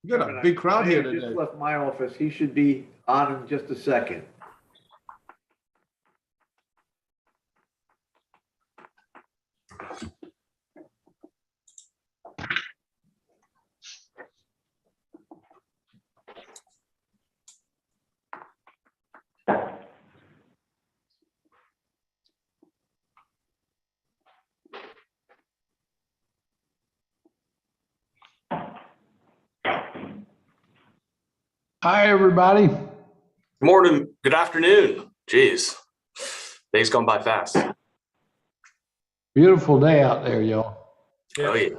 We got a big crowd here Just today. left my office. He should be on in just a second. Hi, everybody. Good morning, good afternoon. Jeez, day's gone by fast. Beautiful day out there, y'all. Oh yeah.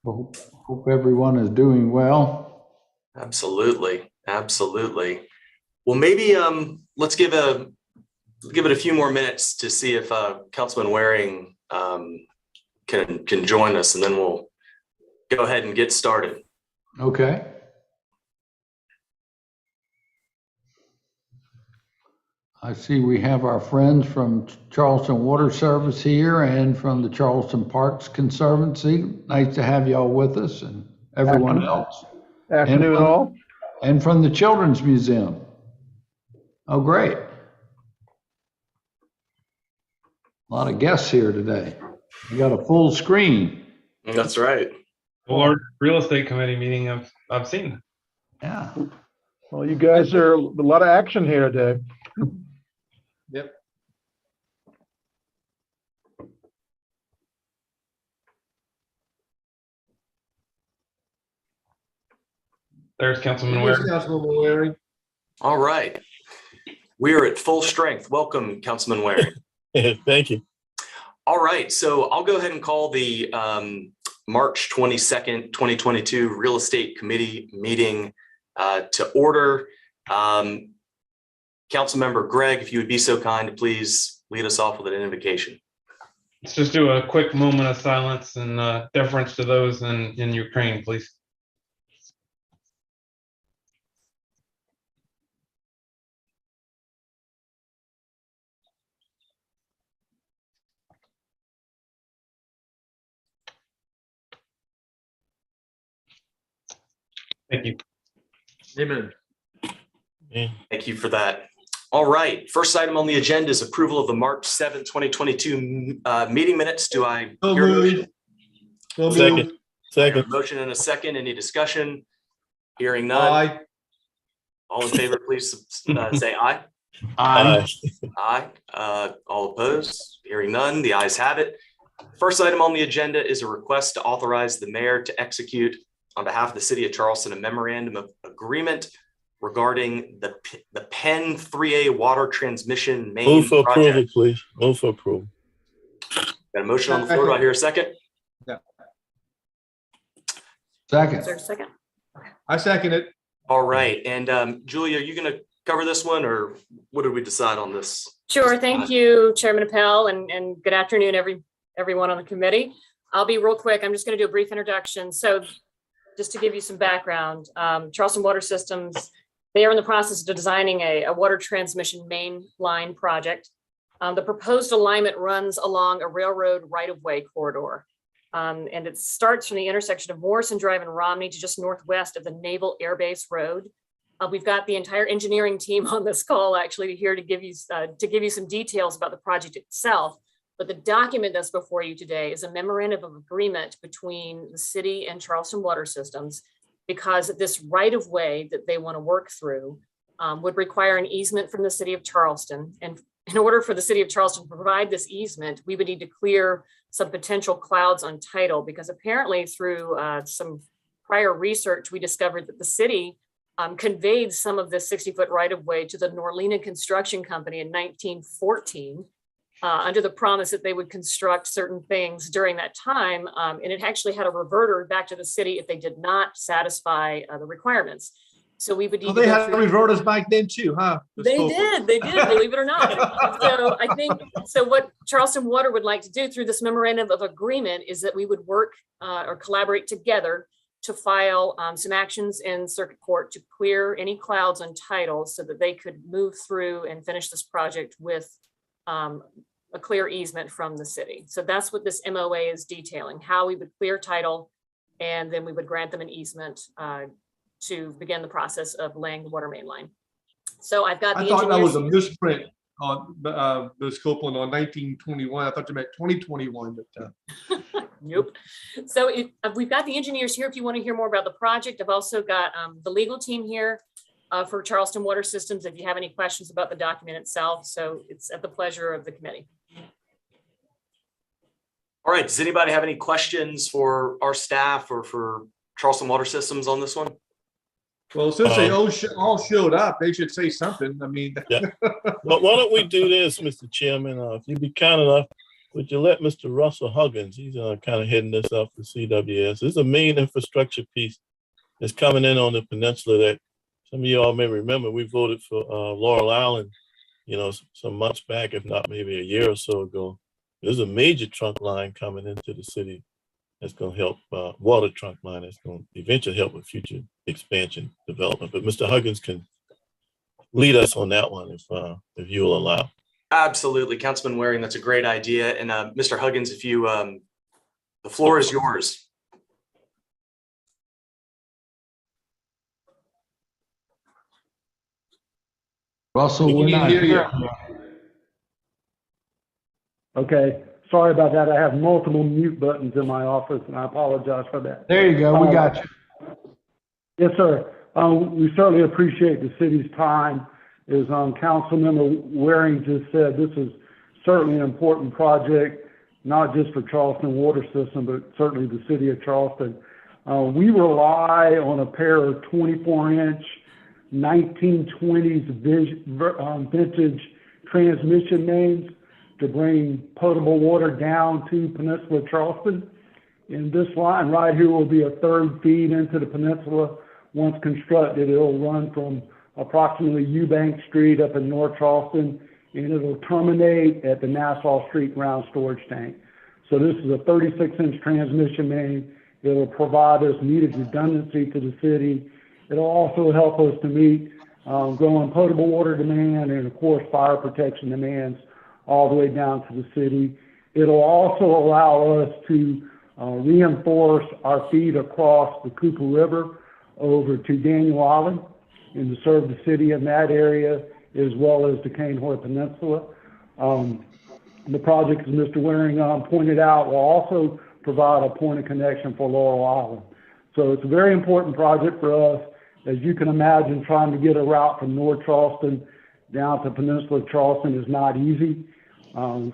Hope everyone is doing well. Absolutely, absolutely. Well, maybe let's give it a few more minutes to see if Councilman Waring can join us, and then we'll go ahead and get started. Okay. I see we have our friends from Charleston Water Service here and from the Charleston Parks Conservancy. Nice to have y'all with us and everyone else. Afternoon, all. And from the Children's Museum. Oh, great. A lot of guests here today. We got a full screen. That's right. The large real estate committee meeting I've seen. Yeah. Well, you guys are a lot of action here today. Yep. There's Councilman Here's Ware. Councilman Waring. All right. We are at full strength. Welcome, Councilman Waring. Thank you. All right, so I'll go ahead and call the March 22nd, 2022 Real Estate Committee meeting to order. Councilmember Greg, if you would be so kind to please lead us off with an invocation. Let's just do a quick moment of silence and deference to those in Ukraine, please. Thank you. Amen. Thank you for that. All right, first item on the agenda is approval of the March 7th, 2022 meeting minutes. Do I So hear a moved. motion? So Second. moved. Second. Motion and a second. Any discussion? Hearing none. Aye. All in favor, please say aye. Aye. Aye. All opposed? Hearing none. The ayes have it. First item on the agenda is a request to authorize the mayor to execute on behalf of the city of Charleston a memorandum of agreement regarding the Penn 3A water transmission main Move for approval, project. please. Move for approval. Got a motion on the floor. Do I hear a second? Second. Is there a second? I second it. All right. And Julia, are you going to cover this one, or what did we decide on this? Sure. Thank you, Chairman Appel, and good afternoon, everyone on the committee. I'll be real quick. I'm just going to do a brief introduction. So just to give you some background, Charleston Water Systems, they are in the process of designing a water transmission main line project. The proposed alignment runs along a railroad right-of-way corridor. And it starts from the intersection of Morrison Drive and Romney to just northwest of the Naval Air Base Road. We've got the entire engineering team on this call actually here to give you some details about the project itself. But the document that's before you today is a memorandum of agreement between the city and Charleston Water Systems, because this right-of-way that they want to work through would require an easement from the city of Charleston. And in order for the city of Charleston to provide this easement, we would need to clear some potential clouds on title, because apparently through some prior research, we discovered that the city conveyed some of the 60-foot right-of-way to the Norlena Construction Company in 1914 under the promise that they would construct certain things during that time. And it actually had a reverter back to the city if they did not satisfy the requirements. So we would need Oh, to they go had through- reverters back then too, huh? they did, believe it or not. So I think, so what Charleston Water would like to do through this memorandum of agreement is that we would work or collaborate together to file some actions in circuit court to clear any clouds on title so that they could move through and finish this project with a clear easement from the city. So that's what this MOA is detailing, how we would clear title And then we would grant them an easement to begin the process of laying the water main line. So I've got the I thought that was a engineers. misprint on Ms. Copeland on 1921. I thought you meant 2021, but Nope. So we've got the engineers here if you want to hear more about the project. I've also got the legal team here for Charleston Water Systems if you have any questions about the document itself. So it's at the pleasure of the committee. All right, does anybody have any questions for our staff or for Charleston Water Systems on this one? well, since they all showed up, they should say something. I mean, Well, why don't we do this, Mr. Chairman? If you'd be kind enough, would you let Mr. Russell Huggins, he's kind of heading this up for CWS. This is a main infrastructure piece that's coming in on the peninsula that some of you all may remember. We voted for Laurel Island, some months back, if not maybe a year or so ago. There's a major trunk line coming into the city that's going to help, water trunk line that's going to eventually help with future expansion development. But Mr. Huggins can lead us on that one if you will allow. Absolutely, Councilman Waring, that's a great idea. And Mr. Huggins, if you, the floor is yours. Russell, we we're need to not hear you. hearing. Okay, sorry about that. I have multiple mute buttons in my office, and I apologize for that. There you go. We got you. Yes, sir. We certainly appreciate the city's time. As Councilmember Waring just said, this is certainly an important project, not just for Charleston Water System, but certainly the city of Charleston. We rely on a pair of 24-inch 1920s vintage transmission mains to bring potable water down to Peninsula Charleston. And this line right here will be a third feed into the peninsula. Once constructed, it'll run from approximately Eubank Street up in North Charleston, and it'll terminate at the Nassau Street ground storage tank. So this is a 36-inch transmission main. It'll provide us needed redundancy to the city. It'll also help us to meet growing potable water demand and, of course, fire protection demands all the way down to the city. It'll also allow us to reinforce our feed across the Cooper River over to Daniel Island and to serve the city in that area, as well as the Cane-Horn Peninsula. The project, as Mr. Waring pointed out, will also provide a point of connection for Laurel Island. So it's a very important project for us. As you can imagine, trying to get a route from North Charleston down to Peninsula Charleston is not easy.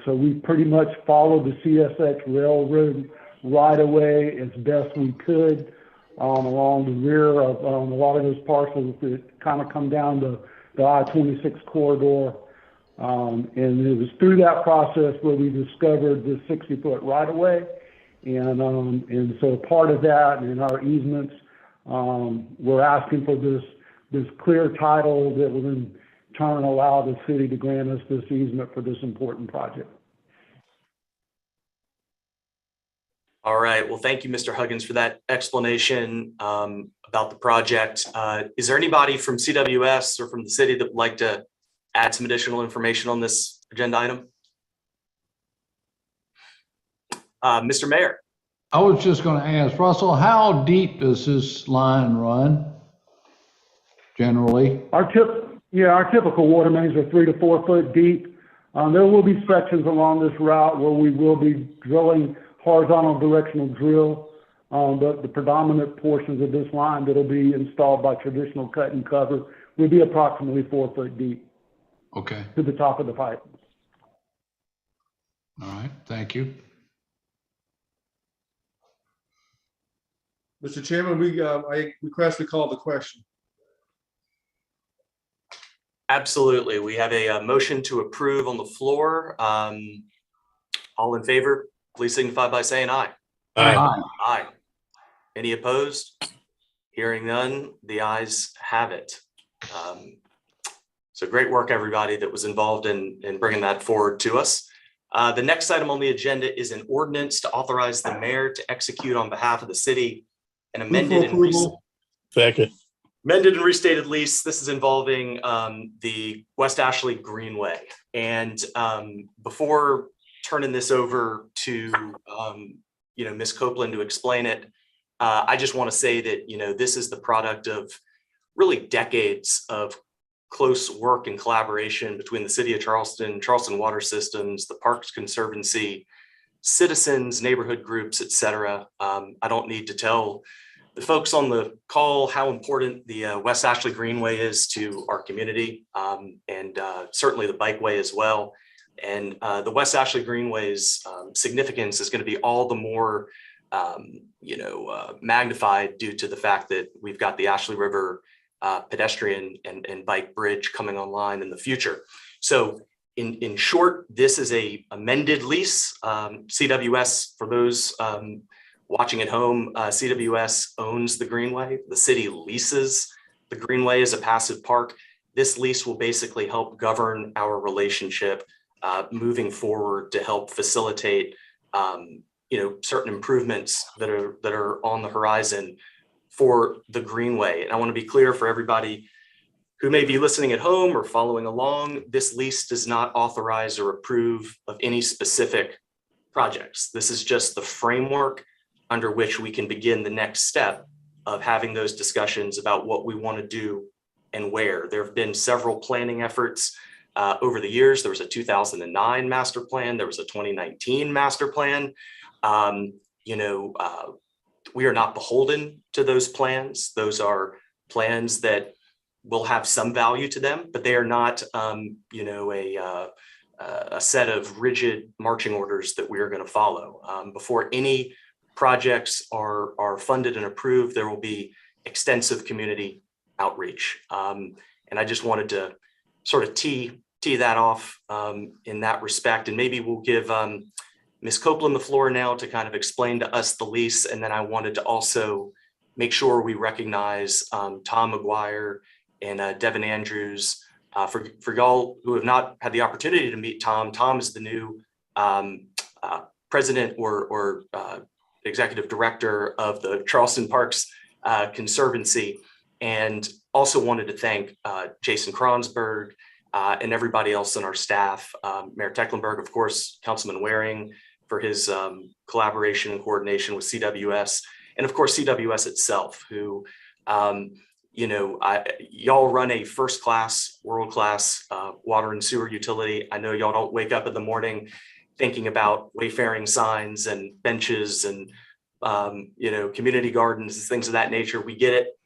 So we pretty much followed the CSX railroad right away as best we could along the rear of a lot of those parcels that kind of come down the I-26 corridor. And it was through that process where we discovered the 60-foot right-of-way. And so part of that and our easements, we're asking for this clear title that will in turn allow the city to grant us this easement for this important project. All right, well, thank you, Mr. Huggins, for that explanation about the project. Is there anybody from CWS or from the city that would like to add some additional information on this agenda item? Mr. Mayor. I was just going to ask, Russell, how deep does this line run generally? Our typical water mains are 3 to 4 foot deep. There will be sections along this route where we will be drilling horizontal directional drill, but the predominant portions of this line that will be installed by traditional cut and cover will be approximately 4 foot deep. Okay. To the top of the pipe. All right. Thank you. Mr. Chairman, I request to call the question. Absolutely. We have a motion to approve on the floor. All in favor, please signify by saying aye. Aye. Aye. Any opposed? Hearing none, the ayes have it. So great work, everybody that was involved in bringing that forward to us. The next item on the agenda is an ordinance to authorize the mayor to execute on behalf of the city an amended Second. amended and restated lease. This is involving the West Ashley Greenway. And before turning this over to Ms. Copeland to explain it, I just want to say that, this is the product of really decades of close work and collaboration between the city of Charleston, Charleston Water Systems, the Parks Conservancy, citizens, neighborhood groups, et cetera. I don't need to tell the folks on the call how important the West Ashley Greenway is to our community, and certainly the bikeway as well. And the West Ashley Greenway's significance is going to be all the more magnified due to the fact that we've got the Ashley River pedestrian and bike bridge coming online in the future. So in short, this is a amended lease. CWS, for those watching at home, CWS owns the Greenway. The city leases the Greenway as a passive park. This lease will basically help govern our relationship moving forward to help facilitate certain improvements that are on the horizon for the Greenway. And I want to be clear for everybody who may be listening at home or following along, this lease does not authorize or approve of any specific projects. This is just the framework under which we can begin the next step of having those discussions about what we want to do and where. There have been several planning efforts over the years. There was a 2009 master plan. There was a 2019 master plan. We are not beholden to those plans. Those are plans that will have some value to them, but they are not, a set of rigid marching orders that we are going to follow. Before any projects are funded and approved, there will be extensive community outreach. And I just wanted to sort of tee that off in that respect. And maybe we'll give Ms. Copeland the floor now to kind of explain to us the lease. And then I wanted to also make sure we recognize Tom McGuire and Devin Andrews. For y'all who have not had the opportunity to meet Tom, Tom is the new president or executive director of the Charleston Parks Conservancy. And also wanted to thank Jason Kronsberg and everybody else on our staff, Mayor Tecklenburg, of course, Councilman Waring, for his collaboration and coordination with CWS, and of course CWS itself, who y'all run a first-class, world-class water and sewer utility. I know y'all don't wake up in the morning thinking about wayfaring signs and benches and community gardens and things of that nature. We get it.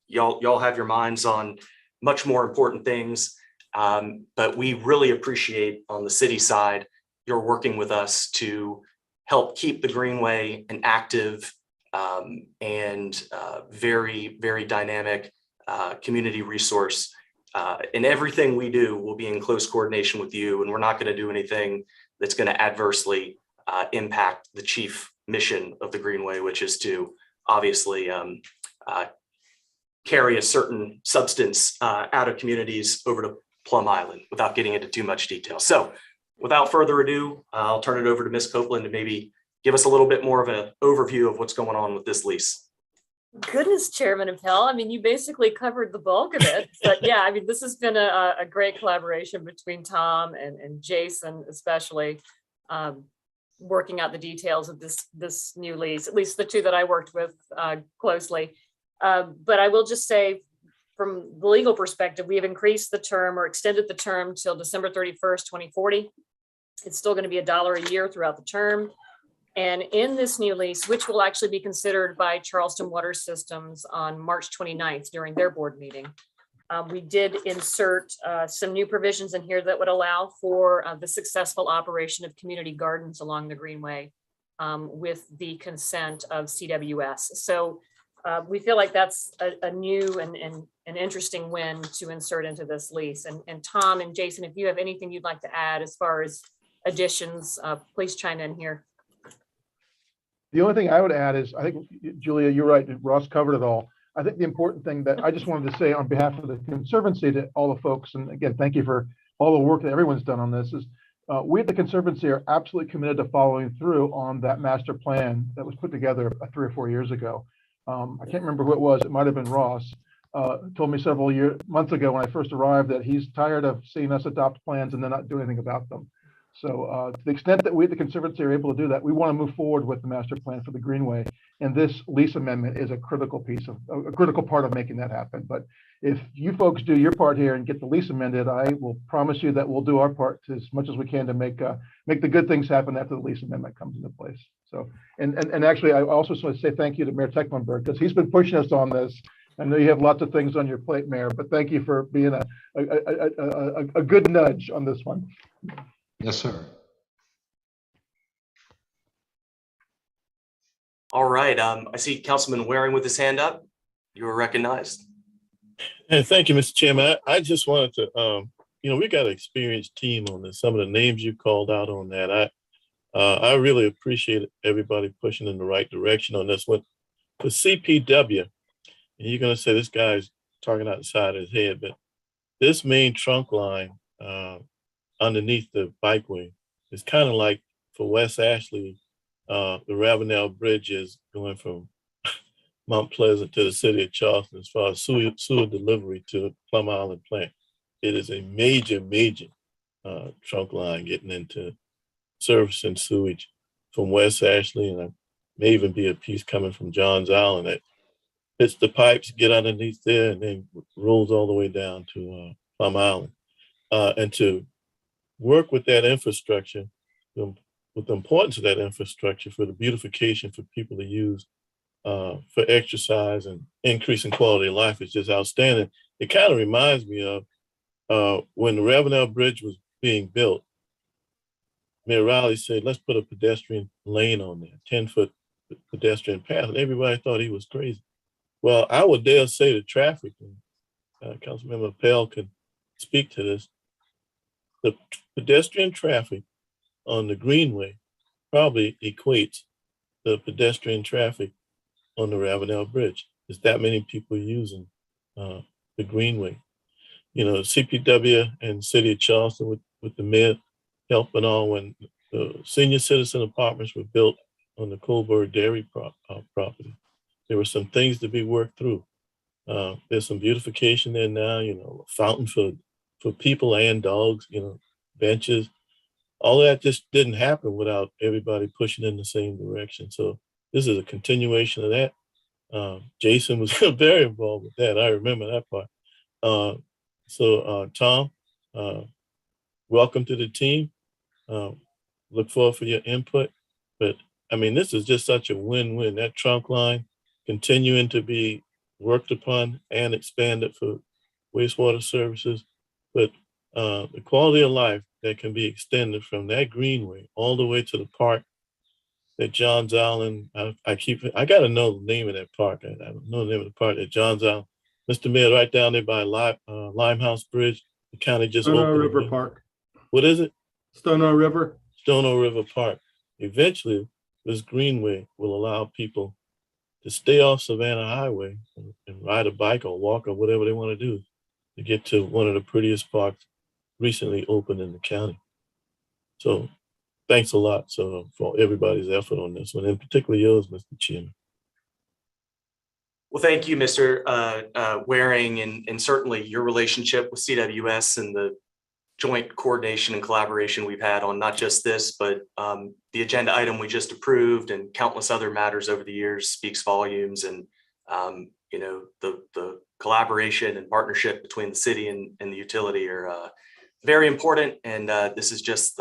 Y'all have your minds on much more important things, but we really appreciate on the city side you're working with us to help keep the Greenway an active and very, very dynamic community resource. And everything we do will be in close coordination with you, and we're not going to do anything that's going to adversely impact the chief mission of the Greenway, which is to obviously carry a certain substance out of communities over to Plum Island without getting into too much detail. So without further ado, I'll turn it over to Ms. Copeland to maybe give us a little bit more of an overview of what's going on with this lease. Goodness, Chairman Appel. I mean, you basically covered the bulk of it. But yeah, I mean, this has been a great collaboration between Tom and Jason, especially working out the details of this new lease, at least the two that I worked with closely. But I will just say, from the legal perspective, we have increased the term or extended the term till December 31st, 2040. It's still going to be $1 a year throughout the term. And in this new lease, which will actually be considered by Charleston Water Systems on March 29th during their board meeting, we did insert some new provisions in here that would allow for the successful operation of community gardens along the Greenway with the consent of CWS. So we feel like that's a new and an interesting win to insert into this lease. And Tom and Jason, if you have anything you'd like to add as far as additions, please chime in here. The only thing I would add is, I think, Julia, you're right, Ross covered it all. I think the important thing that I just wanted to say on behalf of the Conservancy to all the folks, and again, thank you for all the work that everyone's done on this, is we at the Conservancy are absolutely committed to following through on that master plan that was put together 3 or 4 years ago. I can't remember who it was. It might have been Ross. Told me several months ago when I first arrived that he's tired of seeing us adopt plans and then not do anything about them. So to the extent that we at the Conservancy are able to do that, we want to move forward with the master plan for the Greenway. And this lease amendment is a critical part of making that happen. But if you folks do your part here and get the lease amended, I will promise you that we'll do our part as much as we can to make the good things happen after the lease amendment comes into place. So, and actually, I also just want to say thank you to Mayor Tecklenburg, because he's been pushing us on this. I know you have lots of things on your plate, Mayor, but thank you for being a good nudge on this one. Yes, sir. All right. I see Councilman Waring with his hand up. You are recognized. And thank you, Mr. Chairman. I just wanted to, we got an experienced team on this. Some of the names you called out on that, I really appreciate everybody pushing in the right direction on this one. For CPW, and you're going to say this guy's talking outside his head, but this main trunk line underneath the bikeway is kind of like for West Ashley, the Ravenel Bridge is going from Mount Pleasant to the city of Charleston as far as sewer delivery to the Plum Island plant. It is a major trunk line getting into service and sewage from West Ashley, and there may even be a piece coming from Johns Island that hits the pipes, get underneath there, and then rolls all the way down to Plum Island. And to work with that infrastructure, with the importance of that infrastructure for the beautification for people to use for exercise and increasing quality of life is just outstanding. It kind of reminds me of when the Ravenel Bridge was being built. Mayor Riley said, let's put a pedestrian lane on there, 10-foot pedestrian path, and everybody thought he was crazy. Well, I would dare say the traffic, and Councilmember Pell can speak to this, the pedestrian traffic on the Greenway probably equates the pedestrian traffic on the Ravenel Bridge. There's that many people using the Greenway. CPW and City of Charleston with the mayor help and all, when the senior citizen apartments were built on the Colberg Dairy property, there were some things to be worked through. There's some beautification there now, a fountain for people and dogs, benches. All that just didn't happen without everybody pushing in the same direction. So this is a continuation of that. Jason was very involved with that. I remember that part. So Tom, welcome to the team. Look forward for your input. But I mean, this is just such a win-win. That trunk line continuing to be worked upon and expanded for wastewater services. But the quality of life that can be extended from that Greenway all the way to the park at Johns Island. I got to know the name of that park. I don't know the name of the park at Johns Island. Mr. Mayor, right down there by Limehouse Bridge, the county just opened. River Park. What is it? Stono River. Stono River Park. Eventually, this Greenway will allow people to stay off Savannah Highway and ride a bike or walk or whatever they want to do to get to one of the prettiest parks recently opened in the county. So thanks a lot for everybody's effort on this one, and particularly yours, Mr. Chairman. Well, thank you, Mr. Waring, and certainly your relationship with CWS and the joint coordination and collaboration we've had on not just this, but the agenda item we just approved and countless other matters over the years speaks volumes. And the collaboration and partnership between the city and the utility are very important. And this is just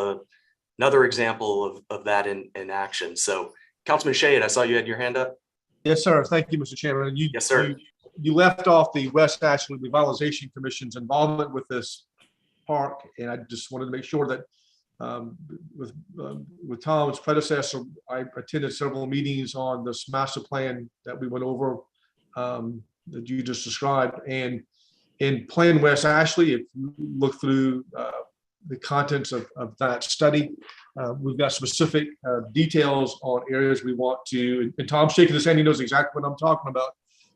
another example of that in action. So Councilman Shade, I saw you had your hand up. Yes, sir. Thank you, Mr. Chairman. Yes, sir. You left off the West Ashley Revitalization Commission's involvement with this park, and I just wanted to make sure that with Tom's predecessor, I attended several meetings on this master plan that we went over that you just described. And in Plan West Ashley, if you look through the contents of that study, we've got specific details on areas we want to, and Tom's shaking his hand, he knows exactly what I'm talking about.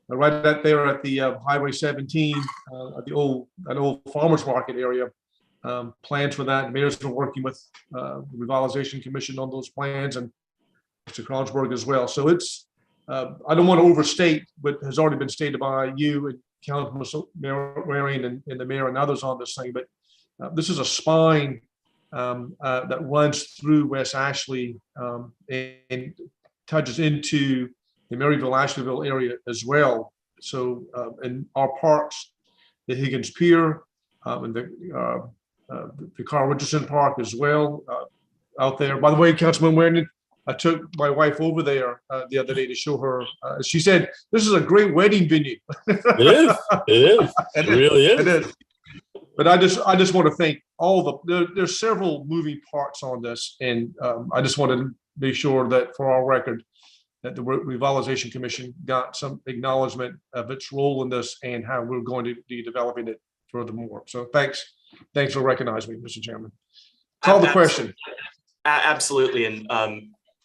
Right out there at the Highway 17, at the old farmers market area, plans for that. Mayor's been working with the Revitalization Commission on those plans, and Mr. Kronsberg as well. So it's, I don't want to overstate what has already been stated by you and Councilman Waring and the mayor and others on this thing, but this is a spine that runs through West Ashley and touches into the Maryville, Ashleyville area as well. So in our parks, the Higgins Pier and the Carl Richardson Park as well out there. By the way, Councilman Warren, I took my wife over there the other day to show her. She said, "This is a great wedding venue." It is. It is. It really is. But I just want to thank all there's several moving parts on this, and I just want to make sure that for our record that the Revitalization Commission got some acknowledgement of its role in this and how we're going to be developing it furthermore. So thanks for recognizing me, Mr. Chairman. Call the question. Absolutely, and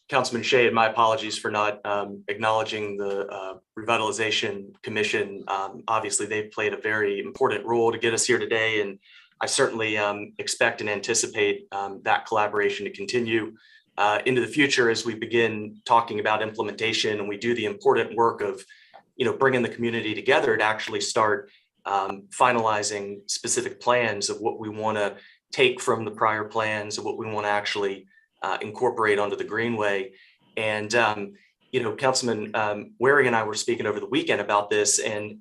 Councilman Shea, my apologies for not acknowledging the Revitalization Commission. Obviously, they've played a very important role to get us here today, and I certainly expect and anticipate that collaboration to continue into the future as we begin talking about implementation and we do the important work of, bringing the community together to actually start finalizing specific plans of what we want to take from the prior plans, of what we want to actually incorporate onto the Greenway. And, Councilman Waring and I were speaking over the weekend about this, and,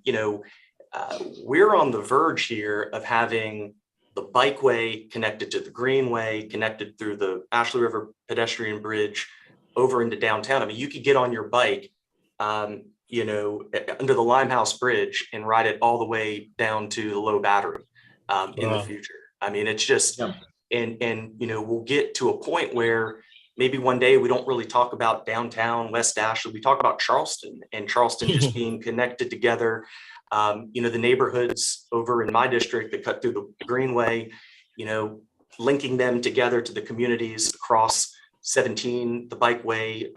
we're on the verge here of having the bikeway connected to the Greenway, connected through the Ashley River pedestrian bridge over into downtown. I mean, you could get on your bike, under the Limehouse Bridge and ride it all the way down to the Low Battery in the future. I mean, it's just, and we'll get to a point where maybe one day we don't really talk about downtown West Ashley. We talk about Charleston, and Charleston just being connected together. The neighborhoods over in my district that cut through the Greenway, linking them together to the communities across 17, the bikeway,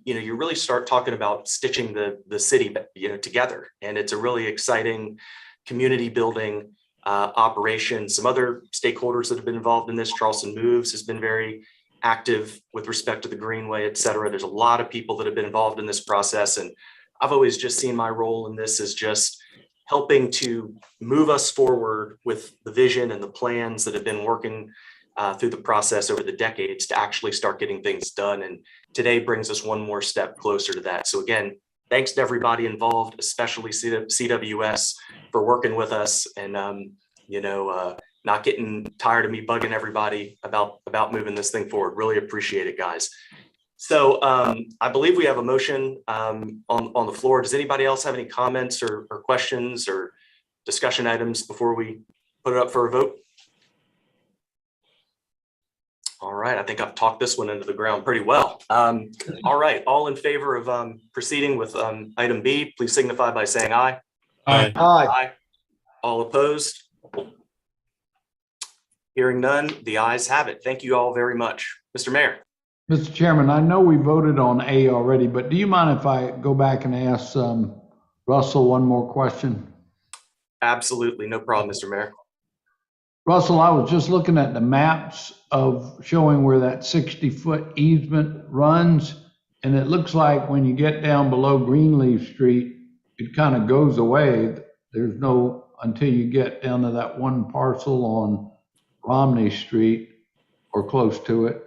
you really start talking about stitching the city, together. And it's a really exciting community building operation. Some other stakeholders that have been involved in this, Charleston Moves has been very active with respect to the Greenway, et cetera. There's a lot of people that have been involved in this process. And I've always just seen my role in this as just helping to move us forward with the vision and the plans that have been working through the process over the decades to actually start getting things done. And today brings us one more step closer to that. So again, thanks to everybody involved, especially CWS for working with us and, not getting tired of me bugging everybody about moving this thing forward. Really appreciate it, guys. So I believe we have a motion on the floor. Does anybody else have any comments or questions or discussion items before we put it up for a vote? All right, I think I've talked this one into the ground pretty well. All right, all in favor of proceeding with item B, please signify by saying aye. Aye. Aye. All opposed? Hearing none, the ayes have it. Thank you all very much. Mr. Mayor. Mr. Chairman, I know we voted on A already, but do you mind if I go back and ask Russell one more question? Absolutely, no problem, Mr. Mayor. Russell, I was just looking at the maps of showing where that 60-foot easement runs, and it looks like when you get down below Greenleaf Street, it kind of goes away. There's no, until you get down to that one parcel on Romney Street or close to it.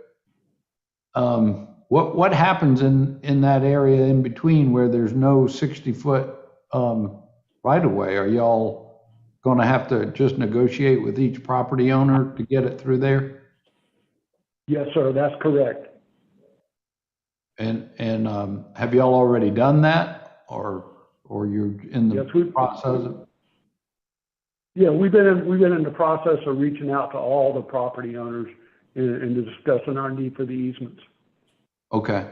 What happens in that area in between where there's no 60-foot right of way? Are y'all going to have to just negotiate with each property owner to get it through there? Yes, sir, that's correct. And have y'all already done that, or you're in the process? Yeah, we've been in the process of reaching out to all the property owners and discussing our need for the easements. Okay,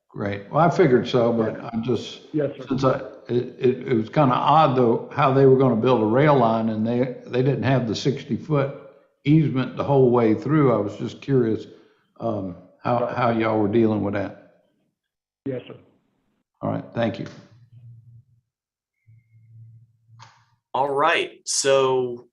great. Well, I figured so, but I just, yes, sir. Since it was kind of odd though how they were going to build a rail line and they didn't have the 60-foot easement the whole way through. I was just curious how y'all were dealing with that. Yes, sir. All right, thank you. All right, so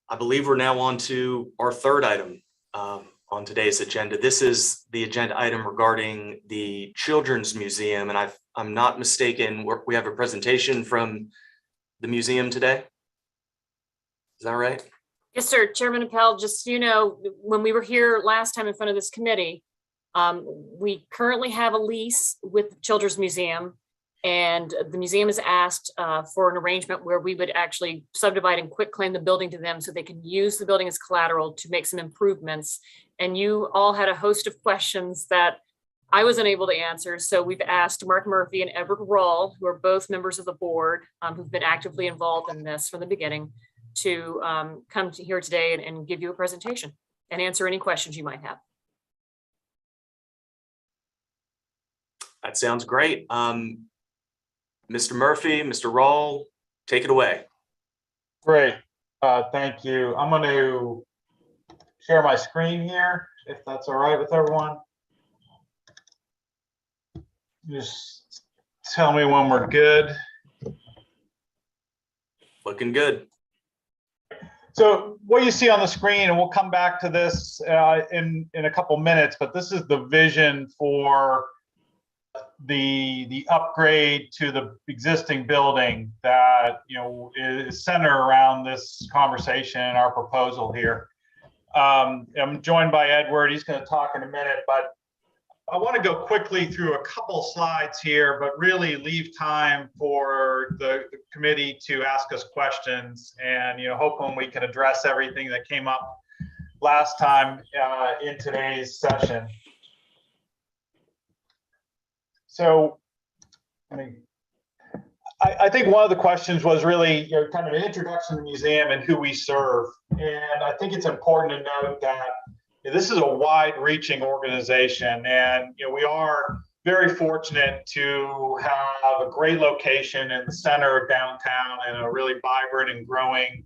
I believe we're now on to our third item on today's agenda. This is the agenda item regarding the Children's Museum, and if I'm not mistaken, we have a presentation from the museum today. Is that right? Yes, sir. Chairman Appel, just so you know, when we were here last time in front of this committee, we currently have a lease with the Children's Museum, and the museum has asked for an arrangement where we would actually subdivide and quitclaim the building to them so they can use the building as collateral to make some improvements. And you all had a host of questions that I was unable to answer. So we've asked Mark Murphy and Edward Rawl, who are both members of the board, who've been actively involved in this from the beginning, to come to here today and give you a presentation and answer any questions you might have. That sounds great. Mr. Murphy, Mr. Rawl, take it away. Great. Thank you. I'm going to share my screen here, if that's all right with everyone. Just tell me when we're good. Looking good. So what you see on the screen, and we'll come back to this in a couple minutes, but this is the vision for the upgrade to the existing building that is centered around this conversation and our proposal here. I'm joined by Edward. He's going to talk in a minute, but I want to go quickly through a couple slides here, but really leave time for the committee to ask us questions, and hoping we can address everything that came up last time in today's session. So, I think one of the questions was really kind of an introduction to the museum and who we serve, and I think it's important to note that this is a wide-reaching organization, and we are very fortunate to have a great location in the center of downtown and a really vibrant and growing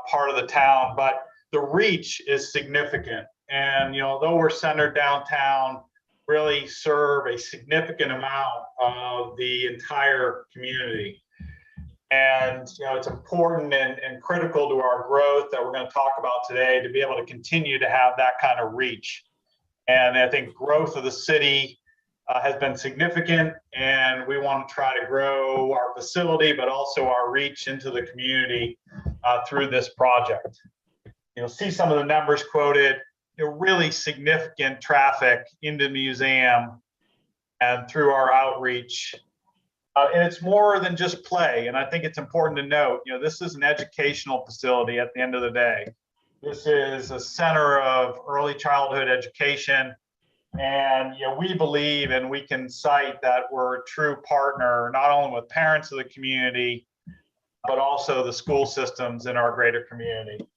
part of the town. But the reach is significant, and although we're centered downtown, really serve a significant amount of the entire community. And it's important and critical to our growth that we're going to talk about today to be able to continue to have that kind of reach. And I think growth of the city has been significant, and we want to try to grow our facility, but also our reach into the community through this project. You'll see some of the numbers quoted, really significant traffic into the museum and through our outreach. And it's more than just play. And I think it's important to note, this is an educational facility at the end of the day. This is a center of early childhood education. And we believe, and we can cite that we're a true partner, not only with parents of the community, but also the school systems in our greater community.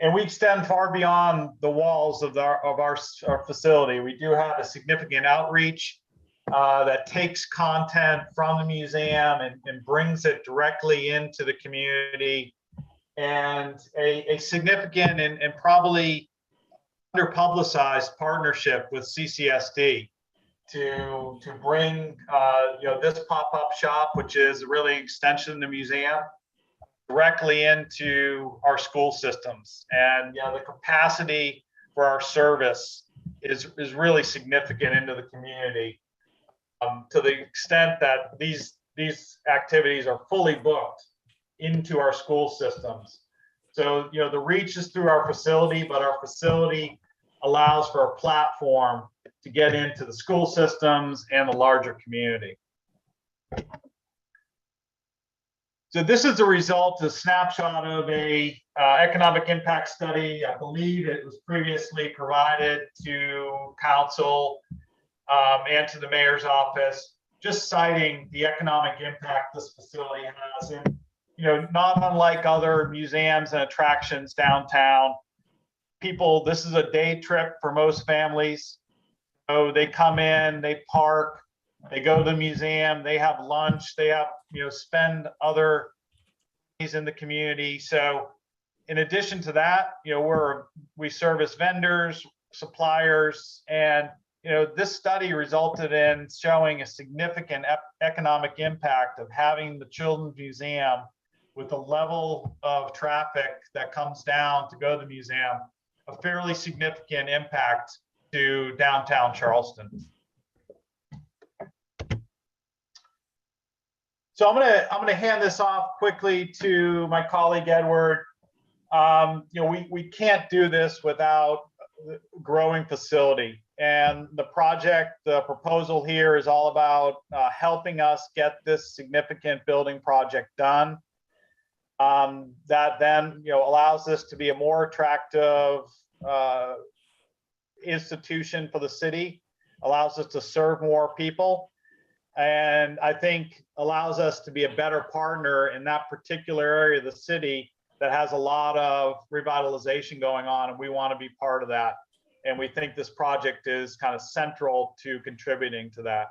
And we extend far beyond the walls of our facility. We do have a significant outreach that takes content from the museum and brings it directly into the community, and a significant and probably under-publicized partnership with CCSD to bring this pop-up shop, which is really an extension of the museum, directly into our school systems. And the capacity for our service is really significant into the community. To the extent that these activities are fully booked into our school systems. So, the reach is through our facility, but our facility allows for a platform to get into the school systems and the larger community. So this is the result, a snapshot of a economic impact study. I believe it was previously provided to council and to the mayor's office, just citing the economic impact this facility has. And, not unlike other museums and attractions downtown, this is a day trip for most families. So they come in, they park, they go to the museum, they have lunch, they have, spend other days in the community. So in addition to that, we service vendors, suppliers, and this study resulted in showing a significant economic impact of having the Children's Museum with the level of traffic that comes down to go to the museum, a fairly significant impact to downtown Charleston. So I'm gonna hand this off quickly to my colleague Edward. We can't do this without growing facility. And the proposal here is all about helping us get this significant building project done. That then allows this to be a more attractive institution for the city, allows us to serve more people, and I think allows us to be a better partner in that particular area of the city that has a lot of revitalization going on, and we want to be part of that. And we think this project is kind of central to contributing to that.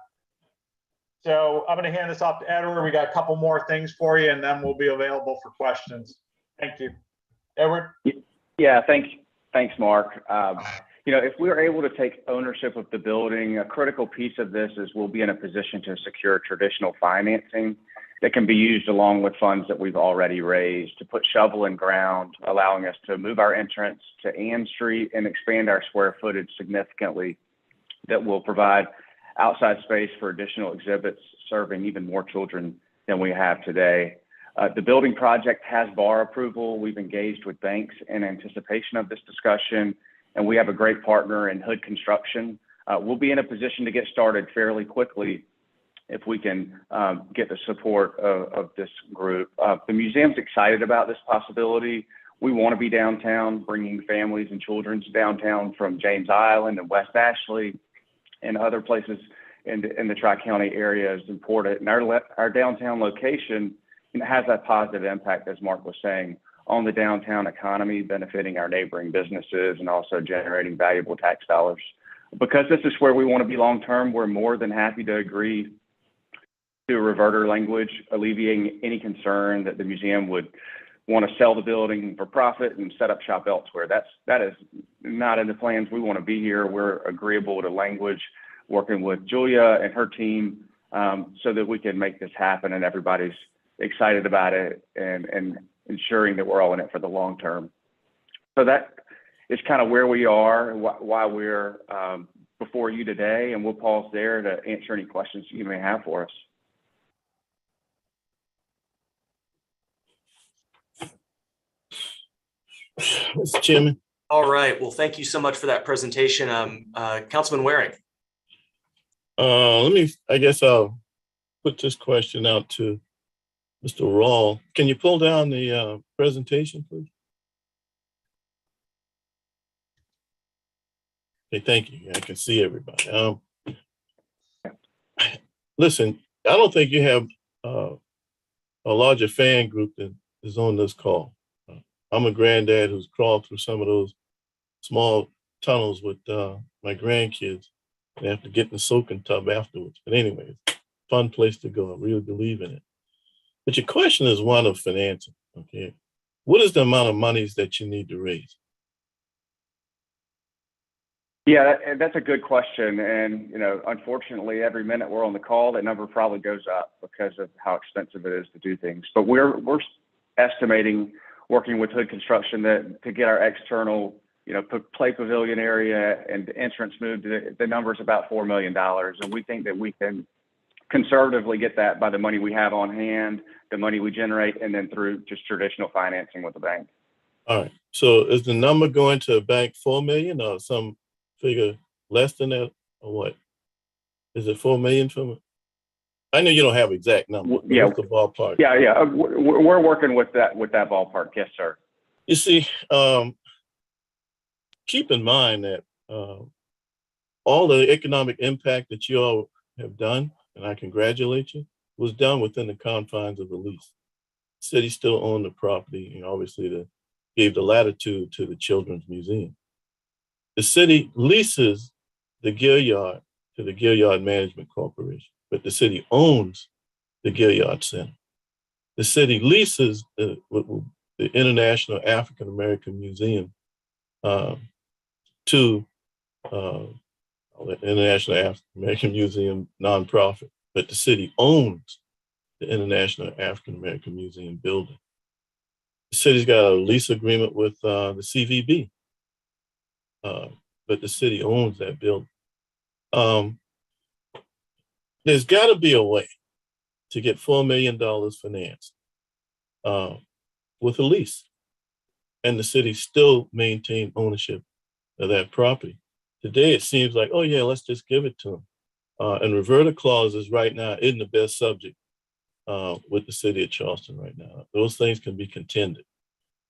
So I'm going to hand this off to Edward. We got a couple more things for you, and then we'll be available for questions. Thank you. Edward? Yeah, thanks, Mark. If we are able to take ownership of the building, a critical piece of this is we'll be in a position to secure traditional financing that can be used along with funds that we've already raised to put shovel in ground, allowing us to move our entrance to Ann Street and expand our square footage significantly. That will provide outside space for additional exhibits, serving even more children than we have today. The building project has bar approval. We've engaged with banks in anticipation of this discussion, and we have a great partner in Hood Construction. We'll be in a position to get started fairly quickly if we can get the support of this group. The museum's excited about this possibility. We want to be downtown, bringing families and children to downtown from James Island and West Ashley and other places in the Tri-County area is important. And our downtown location has that positive impact, as Mark was saying, on the downtown economy, benefiting our neighboring businesses and also generating valuable tax dollars. Because this is where we want to be long-term, we're more than happy to agree to a reverter language, alleviating any concern that the museum would want to sell the building for profit and set up shop elsewhere. That is not in the plans. We want to be here. We're agreeable to language, working with Julia and her team so that we can make this happen and everybody's excited about it and ensuring that we're all in it for the long term. So that is kind of where we are and why we're before you today, and we'll pause there to answer any questions you may have for us. Mr. Chairman. All right. Well, thank you so much for that presentation. Councilman Waring. I guess I'll put this question out to Mr. Rawl. Can you pull down the presentation, please? Okay, thank you. I can see everybody. Listen, I don't think you have a larger fan group that is on this call. I'm a granddad who's crawled through some of those small tunnels with my grandkids. They have to get in the soaking tub afterwards. But anyways, fun place to go. I really believe in it. But your question is one of financing, okay? What is the amount of monies that you need to raise? Yeah, that's a good question. And, unfortunately, every minute we're on the call, that number probably goes up because of how expensive it is to do things. But we're estimating, working with Hood Construction, that to get our external, play pavilion area and the entrance moved, the number is about $4 million. And we think that we can conservatively get that by the money we have on hand, the money we generate, and then through just traditional financing with the bank. All right. So is the number going to a bank 4 million or some figure less than that, or what? Is it 4 million from it? I know you don't have exact number. Yeah, what's the ballpark? Yeah. We're working with that ballpark. Yes, sir. You see, keep in mind that all the economic impact that you all have done, and I congratulate you, was done within the confines of the lease. The city still owned the property, and obviously gave the latitude to the Children's Museum. The city leases the Gilliard to the Gilliard Management Corporation, but the city owns the Gilliard Center. The city leases the International African American Museum to the International African American Museum nonprofit, but the city owns the International African American Museum building. The city's got a lease agreement with the CVB, but the city owns that building. There's got to be a way to get $4 million financed with a lease. And the city still maintained ownership of that property. Today, it seems like, oh yeah, let's just give it to them. And reverter clauses right now isn't the best subject with the city of Charleston right now. Those things can be contended.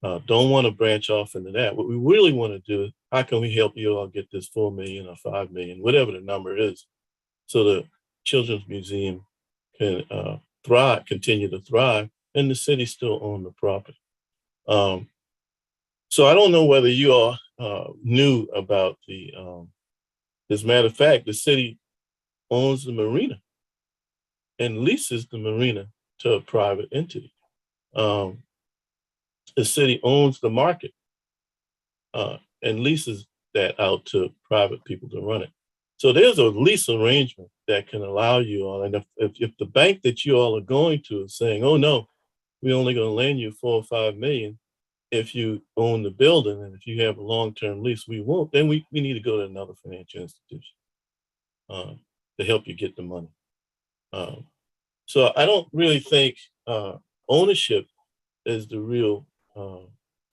Don't want to branch off into that. What we really want to do is, how can we help you all get this 4 million or 5 million, whatever the number is, so the Children's Museum can thrive, continue to thrive, and the city still own the property. So I don't know whether you all knew about the, as a matter of fact, the city owns the marina and leases the marina to a private entity. The city owns the market and leases that out to private people to run it. So there's a lease arrangement that can allow you all, and if the bank that you all are going to is saying, oh no, we're only going to lend you 4 or 5 million if you own the building, and if you have a long-term lease, we won't, then we need to go to another financial institution to help you get the money. So I don't really think ownership is the real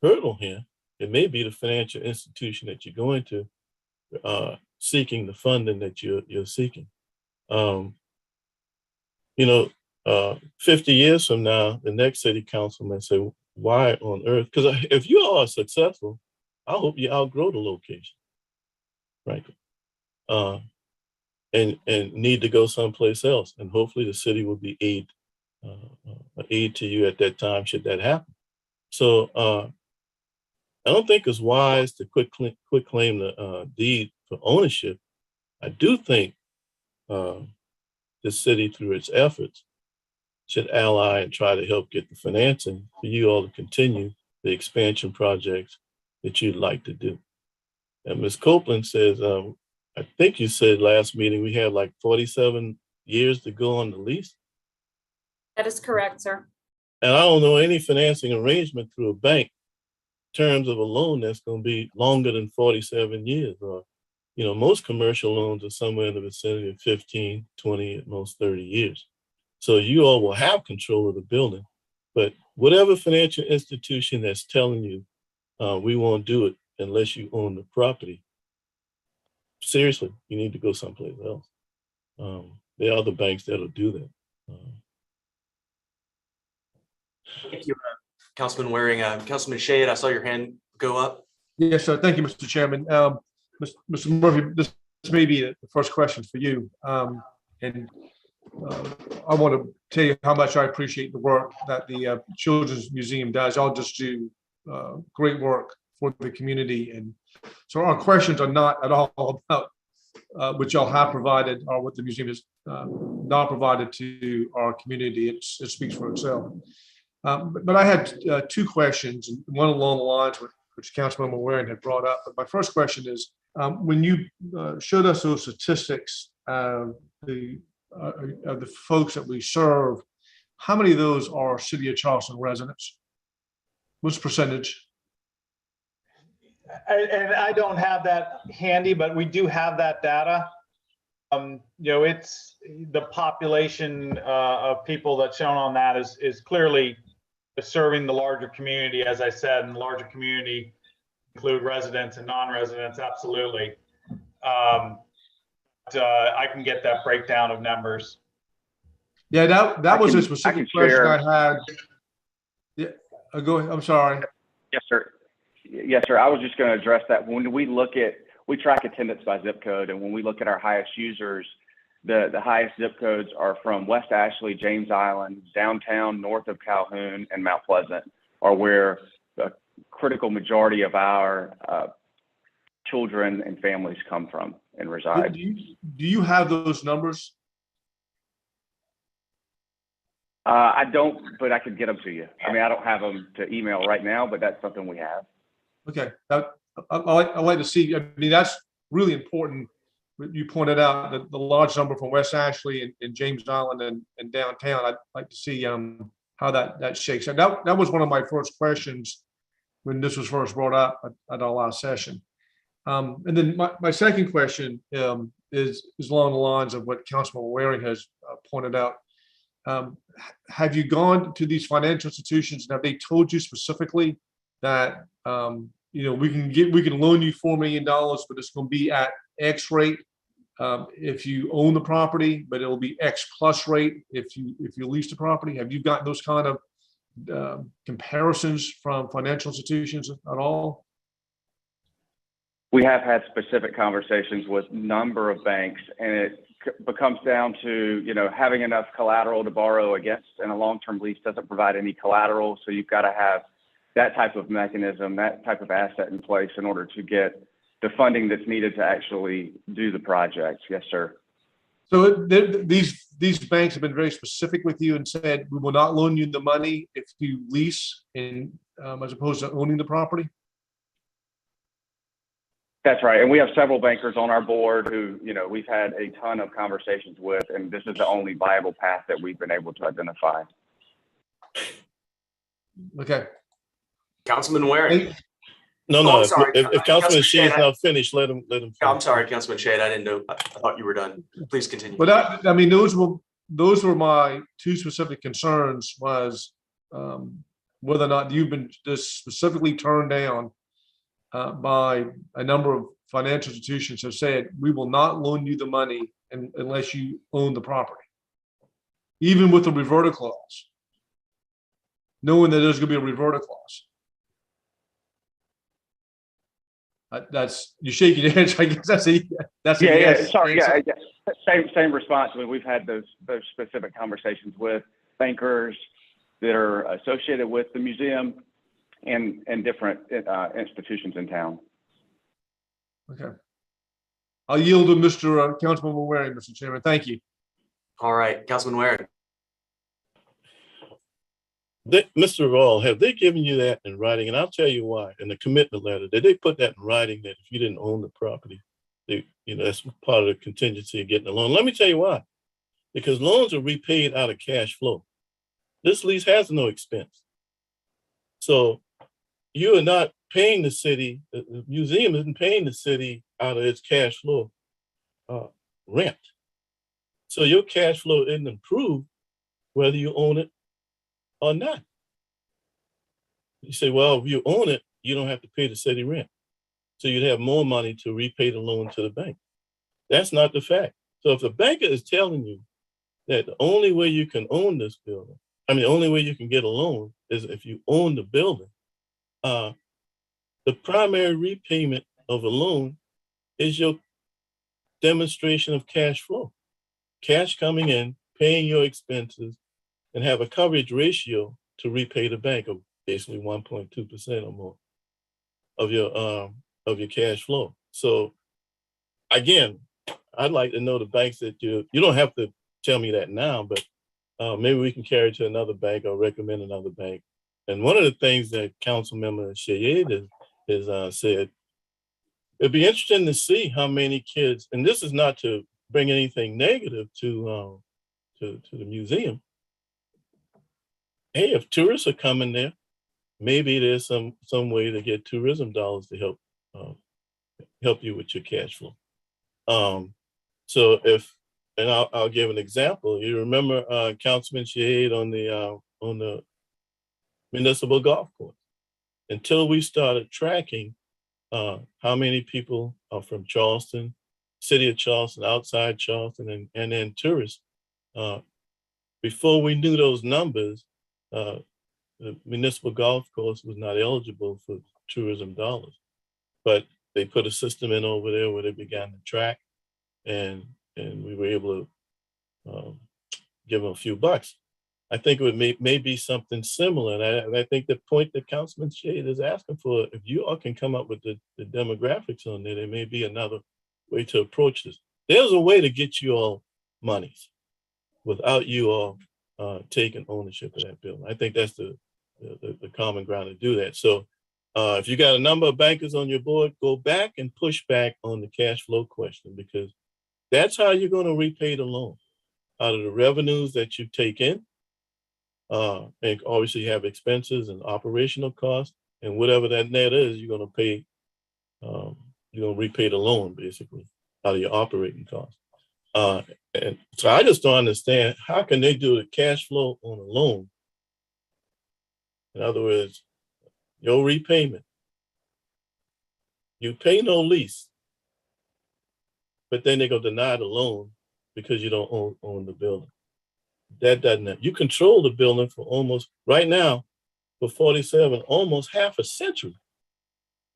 hurdle here. It may be the financial institution that you're going to seeking the funding that you're seeking. 50 years from now, the next city councilman say, why on earth? Because if you all are successful, I hope you outgrow the location, frankly, and need to go someplace else. And hopefully the city will be aid to you at that time, should that happen. So I don't think it's wise to quit claim the deed for ownership. I do think the city, through its efforts, should ally and try to help get the financing for you all to continue the expansion projects that you'd like to do. And Ms. Copeland says, I think you said last meeting we have like 47 years to go on the lease. That is correct, sir. And I don't know any financing arrangement through a bank in terms of a loan that's going to be longer than 47 years. Or, most commercial loans are somewhere in the vicinity of 15, 20, at most 30 years. So you all will have control of the building, but whatever financial institution that's telling you we won't do it unless you own the property, seriously, you need to go someplace else. There are other banks that'll do that. Thank you, Councilman Waring. Councilman Shade, I saw your hand go up. Yes, sir. Thank you, Mr. Chairman. Mr. Murphy, this may be the first question for you. I want to tell you how much I appreciate the work that the Children's Museum does. Y'all just do great work for the community. And so our questions are not at all about what y'all have provided or what the museum has not provided to our community. It speaks for itself. But I had 2 questions, and one along the lines which Councilmember Waring had brought up. But my first question is, when you showed us those statistics, of the folks that we serve, how many of those are City of Charleston residents? What's the percentage? And I don't have that handy, but we do have that data. It's the population of people that's shown on that is clearly serving the larger community, as I said, and the larger community include residents and non-residents, absolutely. I can get that breakdown of numbers. Yeah, that was a specific question I had. Yeah, go ahead. I'm sorry. Yes, sir. Yes, sir. I was just going to address that. When we track attendance by zip code, and when we look at our highest users, the highest zip codes are from West Ashley, James Island, downtown, north of Calhoun, and Mount Pleasant, are where the critical majority of our children and families come from and reside. Do you have those numbers? I don't, but I could get them to you. I mean, I don't have them to email right now, but that's something we have. Okay, I'd like to see. I mean, that's really important. You pointed out that the large number from West Ashley and James Island and downtown. I'd like to see how that shakes out. That was one of my first questions when this was first brought up at our last session. And then my second question is along the lines of what Councilman Waring has pointed out. have you gone to these financial institutions and have they told you specifically that, we can loan you $4 million, but it's going to be at X rate if you own the property, but it'll be X plus rate if you lease the property? Have you gotten those kind of comparisons from financial institutions at all? We have had specific conversations with a number of banks, and it becomes down to, having enough collateral to borrow against, and a long-term lease doesn't provide any collateral. So you've got to have that type of mechanism, that type of asset in place in order to get the funding that's needed to actually do the project. Yes, sir. So these banks have been very specific with you and said, we will not loan you the money if you lease in, as opposed to owning the property? That's right. And we have several bankers on our board who, we've had a ton of conversations with, and this is the only viable path that we've been able to identify. Okay. Councilman Waring. No, Oh, I'm if, sorry. if Councilman Shea is Shea, not finished, let him finish. I'm sorry, Councilman Shade. I didn't know. I thought you were done. Please continue. But those were my two specific concerns, was whether or not you've been just specifically turned down by a number of financial institutions have said, we will not loan you the money unless you own the property, even with the reverter clause, knowing that there's going to be a reverter clause. That's, you shaking your head. I guess that's a yes. Sorry. Yeah. Same response. I mean, we've had those specific conversations with bankers that are associated with the museum and different institutions in town. Okay. I'll yield to Mr. Councilman Waring, Mr. Chairman. Thank you. All right, Councilman Waring. Mr. Rawl, have they given you that in writing? And I'll tell you why. In the commitment letter, did they put that in writing that if you didn't own the property, that's part of the contingency of getting a loan? Let me tell you why. Because loans are repaid out of cash flow. This lease has no expense. So you are not paying the city, the museum isn't paying the city out of its cash flow rent. So your cash flow isn't improved whether you own it or not. You say, well, if you own it, you don't have to pay the city rent. So you'd have more money to repay the loan to the bank. That's not the fact. So if the banker is telling you that the only way you can own this building, the only way you can get a loan is if you own the building, the primary repayment of a loan is your demonstration of cash flow. Cash coming in, paying your expenses, and have a coverage ratio to repay the bank of basically 1.2% or more of your cash flow. So again, I'd like to know the banks that you don't have to tell me that now, but maybe we can carry it to another bank or recommend another bank. And one of the things that Councilmember Shayed has said, it'd be interesting to see how many kids, and this is not to bring anything negative to the museum. Hey, if tourists are coming there, maybe there's some way to get tourism dollars to help you with your cash flow. So and I'll give an example. You remember Councilman Shahid on the municipal golf course. Until we started tracking how many people are from Charleston, city of Charleston, outside Charleston, and then tourists. Before we knew those numbers, the municipal golf course was not eligible for tourism dollars. But they put a system in over there where they began to track, and we were able to give them a few bucks. I think it would may be something similar. And I think the point that Councilman Shade is asking for, if you all can come up with the demographics on there may be another way to approach this. There's a way to get you all monies without you all taking ownership of that building. I think that's the common ground to do that. So if you got a number of bankers on your board, go back and push back on the cash flow question, because that's how you're going to repay the loan, out of the revenues that you take in. And obviously you have expenses and operational costs, and whatever that net is, you're going to pay, you're going to repay the loan basically out of your operating costs. And so I just don't understand, how can they do the cash flow on a loan? In other words, your repayment, you pay no lease, but then they're gonna deny the loan because you don't own the building. That doesn't, you control the building for almost, right now, for 47, almost half a century.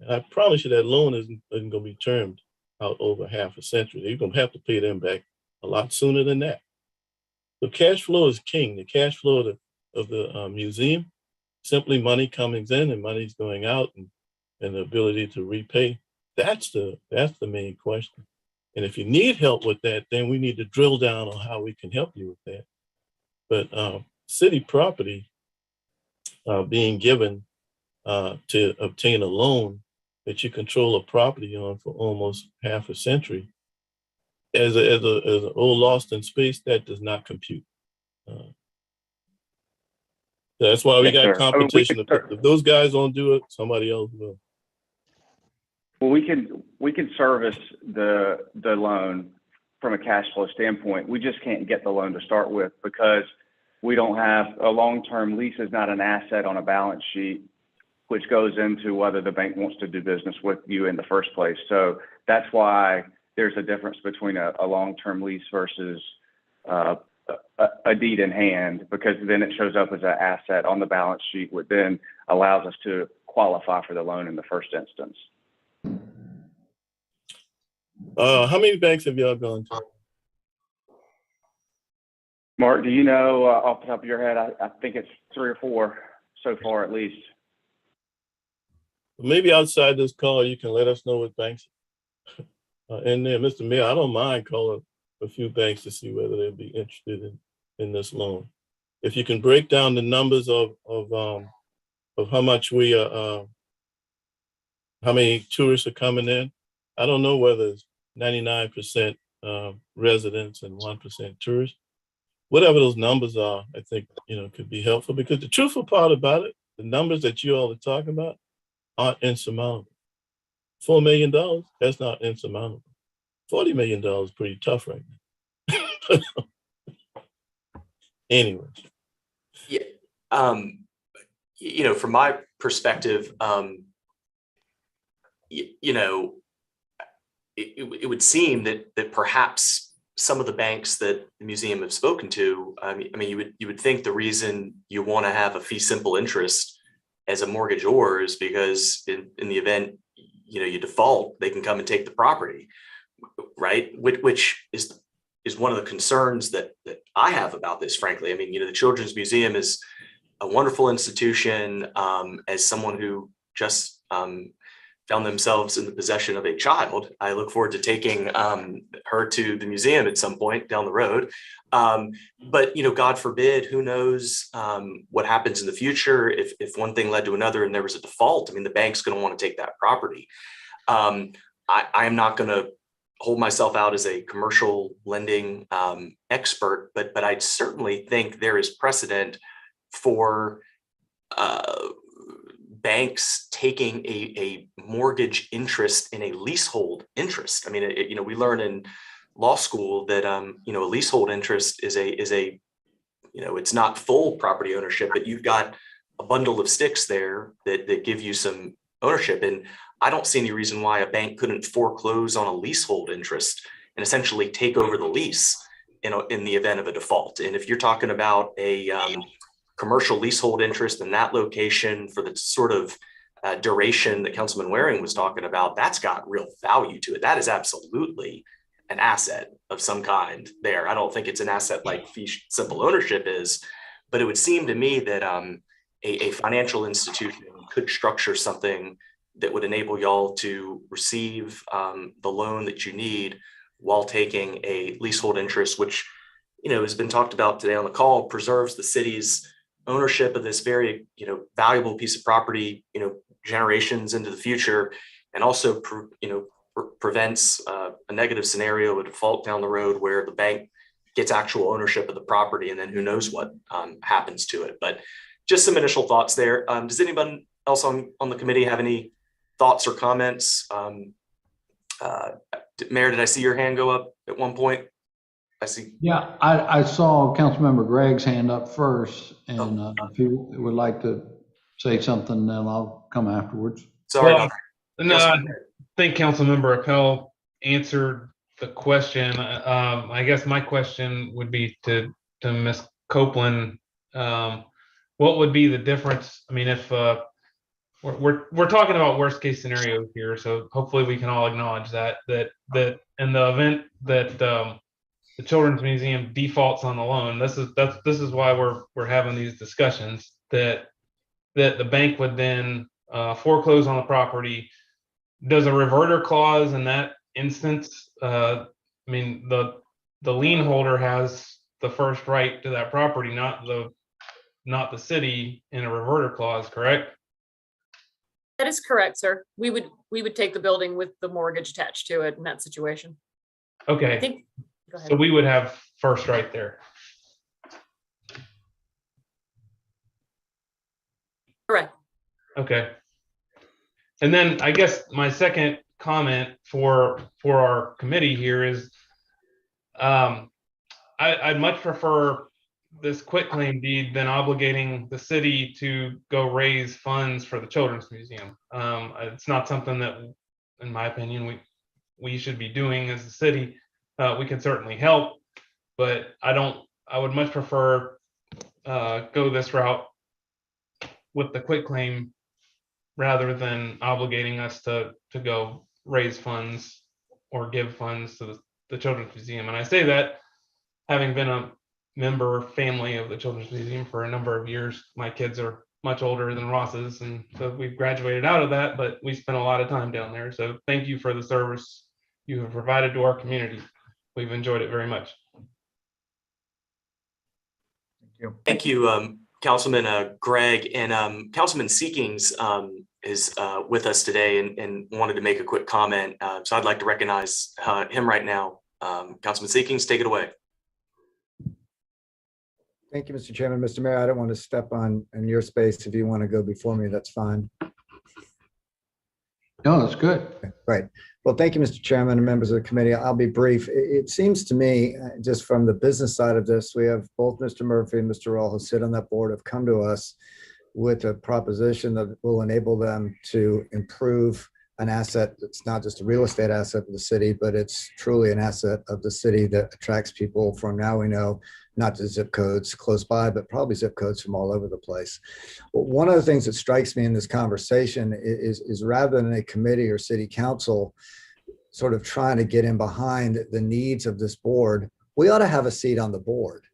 And I promise you that loan isn't gonna be termed out over half a century. You're gonna have to pay them back a lot sooner than that. The cash flow is king. The cash flow of the museum, simply money coming in and money's going out, and the ability to repay. That's the main question. And if you need help with that, then we need to drill down on how we can help you with that. But city property being given to obtain a loan that you control a property on for almost half a century, as an old lost in space, that does not compute. That's why we Yes, got sir. competition. If those guys don't do it, somebody else will. Well, we can service the loan from a cash flow standpoint. We just can't get the loan to start with because we don't have a long-term lease is not an asset on a balance sheet, which goes into whether the bank wants to do business with you in the first place. So that's why there's a difference between a long-term lease versus a deed in hand, because then it shows up as an asset on the balance sheet, which then allows us to qualify for the loan in the first instance. How many banks have y'all gone to? Mark, do you know off the top of your head? I think it's 3 or 4 so far at least. Maybe outside this call, you can let us know what banks. And then, Mr. Mayor, I don't mind calling a few banks to see whether they'd be interested in this loan. If you can break down the numbers of how much how many tourists are coming in. I don't know whether it's 99% residents and 1% tourists. Whatever those numbers are, I think, could be helpful, because the truthful part about it, the numbers that you all are talking about aren't insurmountable. $4 million, that's not insurmountable. $40 million is pretty tough right now. Anyway. Yeah. From my perspective, it would seem that perhaps some of the banks that the museum have spoken to, you would think the reason you want to have a fee simple interest as a mortgagor is because in the event you default, they can come and take the property, right? Which is one of the concerns that I have about this, frankly. The Children's Museum is a wonderful institution. As someone who just found themselves in the possession of a child, I look forward to taking her to the museum at some point down the road. But God forbid, who knows what happens in the future if one thing led to another and there was a default. The bank's going to want to take that property. I am not going to hold myself out as a commercial lending expert, but I certainly think there is precedent for banks taking a mortgage interest in a leasehold interest. We learn in law school that a leasehold interest is a it's not full property ownership, but you've got a bundle of sticks there that give you some ownership. And I don't see any reason why a bank couldn't foreclose on a leasehold interest and essentially take over the lease in the event of a default. And if you're talking about a commercial leasehold interest in that location for the sort of duration that Councilman Waring was talking about, that's got real value to it. That is absolutely an asset of some kind there. I don't think it's an asset like fee simple ownership is, but it would seem to me that a financial institution could structure something that would enable y'all to receive the loan that you need while taking a leasehold interest, which has been talked about today on the call, preserves the city's ownership of this very valuable piece of property generations into the future, and also prevents a negative scenario, a default down the road where the bank gets actual ownership of the property, and then who knows what happens to it. But just some initial thoughts there. Does anyone else on the committee have any thoughts or comments? Mayor, did I see your hand go up at one point? I see. Yeah, I saw Councilmember Gregg's hand up first, and if he would like to say something, then I'll come afterwards. Sorry Well, about that. no, I think Councilmember Appel answered the question. I guess my question would be to Ms. Copeland. What would be the difference? I mean, if we're talking about worst case scenarios here, so hopefully we can all acknowledge that in the event that the Children's Museum defaults on the loan, this is why we're having these discussions, that the bank would then foreclose on the property. Does a reverter clause in that instance? I mean, the lien holder has the first right to that property, not the city in a reverter clause, correct? That is correct, sir. We would take the building with the mortgage attached to it in that situation. Okay. I think, go ahead. So we would have first right there. Correct. Okay. And then I guess my second comment for our committee here is, I'd much prefer this quitclaim deed than obligating the city to go raise funds for the Children's Museum. It's not something that, in my opinion, we should be doing as a city. We can certainly help, but I would much prefer go this route with the quitclaim rather than obligating us to go raise funds or give funds to the Children's Museum. And I say that having been a member family of the Children's Museum for a number of years. My kids are much older than Ross's, and so we've graduated out of that, but we spent a lot of time down there. So thank you for the service you have provided to our community. We've enjoyed it very much. Thank you, Councilman Gregg, and Councilman Seekings is with us today and wanted to make a quick comment. So I'd like to recognize him right now. Councilman Seekings, take it away. Thank you, Mr. Chairman. Mr. Mayor, I don't want to step on in your space. If you want to go before me, that's fine. No, that's good. Right. Well, thank you, Mr. Chairman and members of the committee. I'll be brief. It seems to me, just from the business side of this, we have both Mr. Murphy and Mr. Rawl who sit on that board have come to us with a proposition that will enable them to improve an asset that's not just a real estate asset of the city, but it's truly an asset of the city that attracts people from, now we know, not just zip codes close by, but probably zip codes from all over the place. Well, one of the things that strikes me in this conversation is rather than a committee or city council sort of trying to get in behind the needs of this board, we ought to have a seat on the board.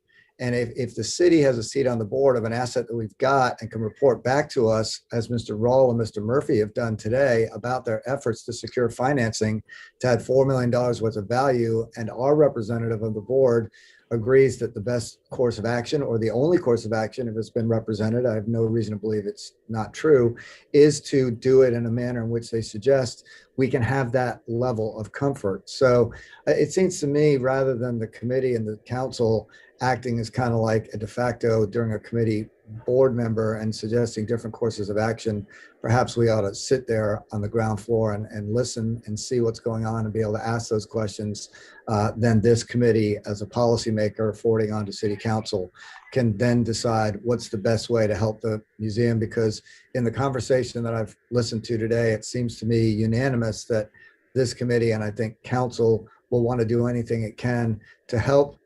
And if the city has a seat on the board of an asset that we've got and can report back to us, as Mr. Rawl and Mr. Murphy have done today, about their efforts to secure financing to add $4 million worth of value, and our representative of the board agrees that the best course of action, or the only course of action, if it's been represented, I have no reason to believe it's not true, is to do it in a manner in which they suggest, we can have that level of comfort. So it seems to me, rather than the committee and the council acting as kind of like a de facto during a committee board member and suggesting different courses of action, perhaps we ought to sit there on the ground floor and listen and see what's going on and be able to ask those questions. Then this committee, as a policymaker forwarding on to city council, can then decide what's the best way to help the museum. Because in the conversation that I've listened to today, it seems to me unanimous that this committee, and I think council, will want to do anything it can to help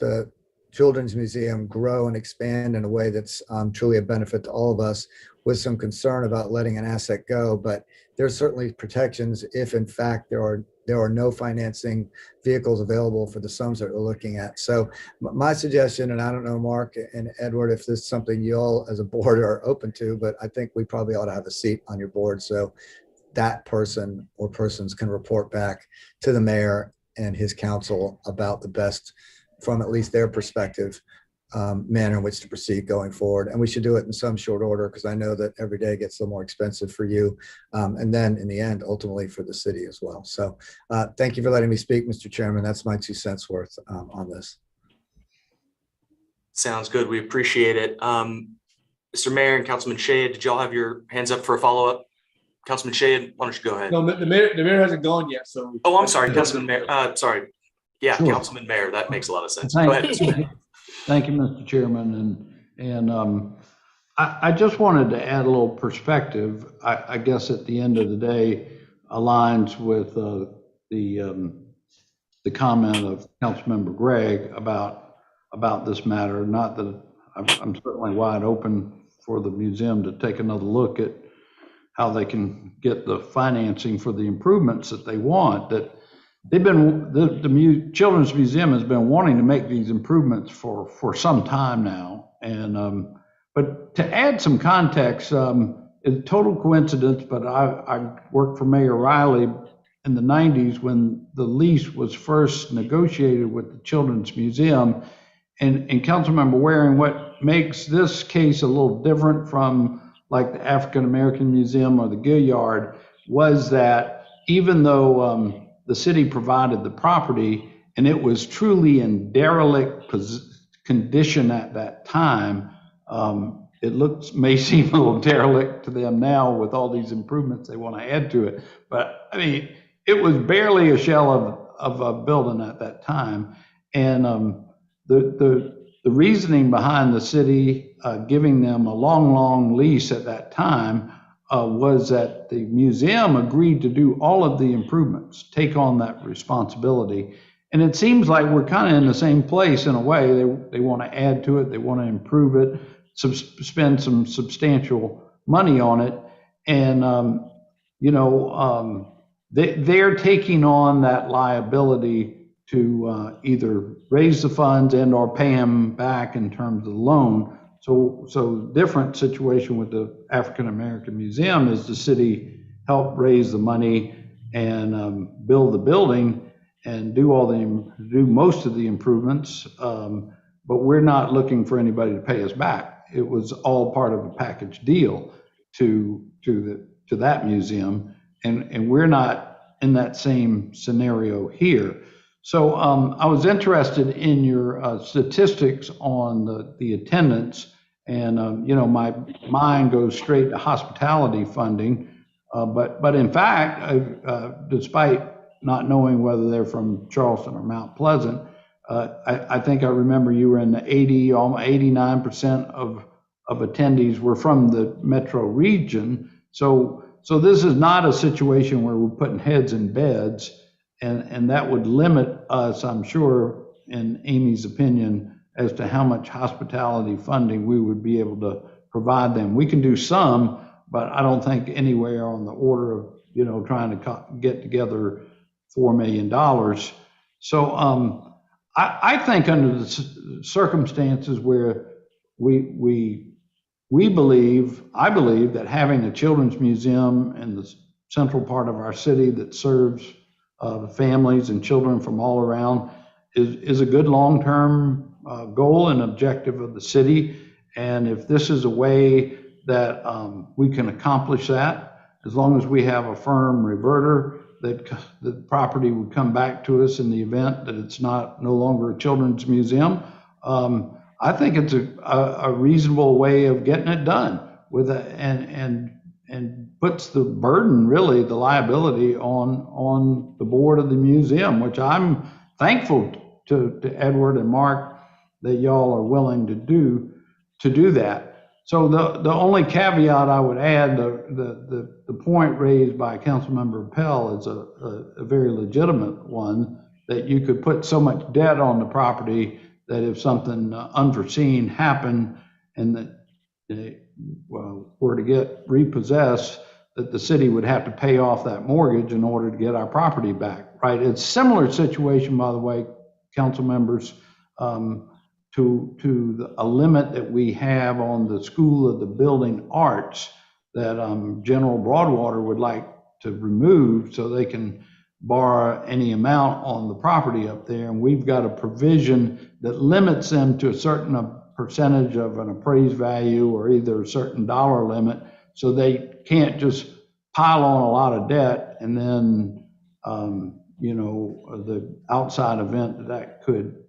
the Children's Museum grow and expand in a way that's truly a benefit to all of us, with some concern about letting an asset go. But there's certainly protections if in fact there are no financing vehicles available for the sums that we're looking at. So my suggestion, and I don't know, Mark and Edward, if this is something you all as a board are open to, but I think we probably ought to have a seat on your board so that person or persons can report back to the mayor and his council about the best, from at least their perspective, manner in which to proceed going forward. And we should do it in some short order, because I know that every day gets a little more expensive for you. And then in the end, ultimately for the city as well. So thank you for letting me speak, Mr. Chairman. That's my 2 cents worth on this. Sounds good. We appreciate it. Mr. Mayor and Councilman Shea, did y'all have your hands up for a follow-up? Councilman Shea, why don't you go ahead? No, the mayor hasn't gone yet, so. Oh, I'm sorry, Councilman Mayor. Sorry. Yeah, Sure. Councilman Mayor, that makes a lot of sense. Thank Go ahead, Mr. Mayor. Thank you, Mr. Chairman. I just wanted to add a little perspective. I guess at the end of the day aligns with the comment of Councilmember Gregg about this matter. Not that I'm certainly wide open for the museum to take another look at how they can get the financing for the improvements that they want. That they've been, the Children's Museum has been wanting to make these improvements for some time now. And but to add some context, it's total coincidence, but I worked for Mayor Riley in the 90s when the lease was first negotiated with the Children's Museum. And Councilmember Waring, what makes this case a little different from like the African American Museum or the Gilliard was that even though the city provided the property and it was truly in derelict condition at that time, it may seem a little derelict to them now with all these improvements they want to add to it. But I mean, it was barely a shell of a building at that time. And the reasoning behind the city giving them a long lease at that time was that the museum agreed to do all of the improvements, take on that responsibility. And it seems like we're kind of in the same place in a way. They want to add to it, they want to improve it, spend some substantial money on it. And, they're taking on that liability to either raise the funds and or pay them back in terms of the loan. So different situation with the African American Museum is the city helped raise the money and build the building and do most of the improvements, but we're not looking for anybody to pay us back. It was all part of a package deal to that museum, and we're not in that same scenario here. So I was interested in your statistics on the attendance, and my mind goes straight to hospitality funding, but in fact, despite not knowing whether they're from Charleston or Mount Pleasant, I think I remember you were in the 89% of attendees were from the metro region. So this is not a situation where we're putting heads in beds, and that would limit us, I'm sure, in Amy's opinion, as to how much hospitality funding we would be able to provide them. We can do some, but I don't think anywhere on the order of, trying to get together $4 million. So I think under the circumstances where I believe that having a children's museum in the central part of our city that serves families and children from all around is a good long-term goal and objective of the city. And if this is a way that we can accomplish that, as long as we have a firm reverter that the property would come back to us in the event that it's no longer a children's museum, I think it's a reasonable way of getting it done and puts the burden, really, the liability on the board of the museum, which I'm thankful to Edward and Mark that y'all are willing to do that. So the only caveat I would add, the point raised by Councilmember Pell is a very legitimate one, that you could put so much debt on the property that if something unforeseen happened and that they were to get repossessed, that the city would have to pay off that mortgage in order to get our property back, right? It's a similar situation, by the way, council members, to a limit that we have on the School of the Building Arts that General Broadwater would like to remove so they can borrow any amount on the property up there. And we've got a provision that limits them to a certain percentage of an appraised value or either a certain dollar limit, so they can't just pile on a lot of debt and then, the outside event that could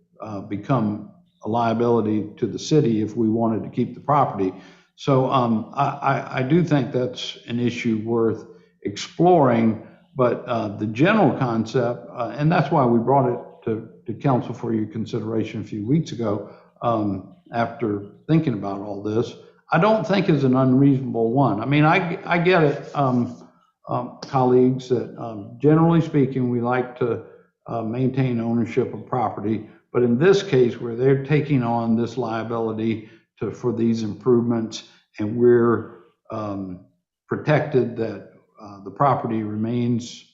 become a liability to the city if we wanted to keep the property. So I do think that's an issue worth exploring, but the general concept, and that's why we brought it brought to council for your consideration a few weeks ago, after thinking about all this, I don't think is an unreasonable one. I mean, I get it, colleagues, that generally speaking, we like to maintain ownership of property. But in this case, where they're taking on this liability for these improvements, and we're protected that the property remains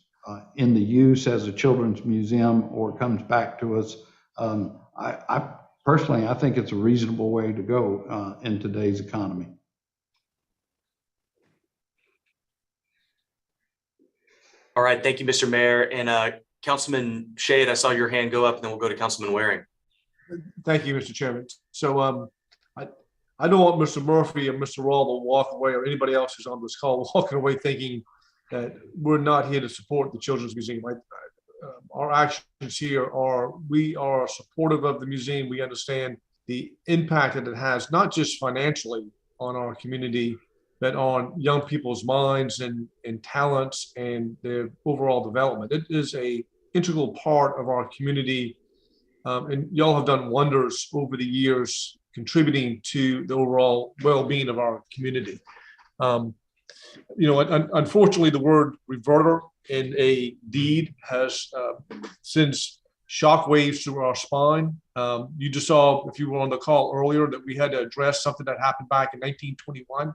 in the use as a children's museum or comes back to us, I personally, I think it's a reasonable way to go in today's economy. All right, thank you, Mr. Mayor. And Councilman Shade, I saw your hand go up, and then we'll go to Councilman Waring. Thank you, Mr. Chairman. So I don't want Mr. Murphy or Mr. Rawl to walk away, or anybody else who's on this call walking away thinking that we're not here to support the Children's Museum. Our actions here we are supportive of the museum. We understand the impact that it has, not just financially on our community, but on young people's minds and talents and their overall development. It is a integral part of our community. And y'all have done wonders over the years, contributing to the overall well-being of our community. Unfortunately, the word reverter in a deed has sends shockwaves through our spine. You just saw, if you were on the call earlier, that we had to address something that happened back in 1921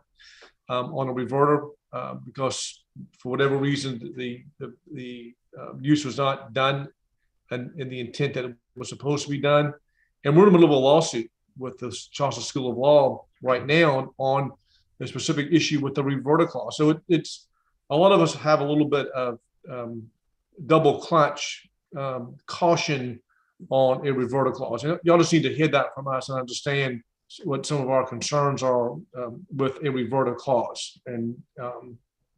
on a reverter because for whatever reason, the use was not done and in the intent that it was supposed to be done. And we're in the middle of a lawsuit with the Charleston School of Law right now on a specific issue with the reverter clause. So it's a lot of us have a little bit of double clutch caution on a reverter clause. And y'all just need to hear that from us and understand what some of our concerns are with a reverter clause. And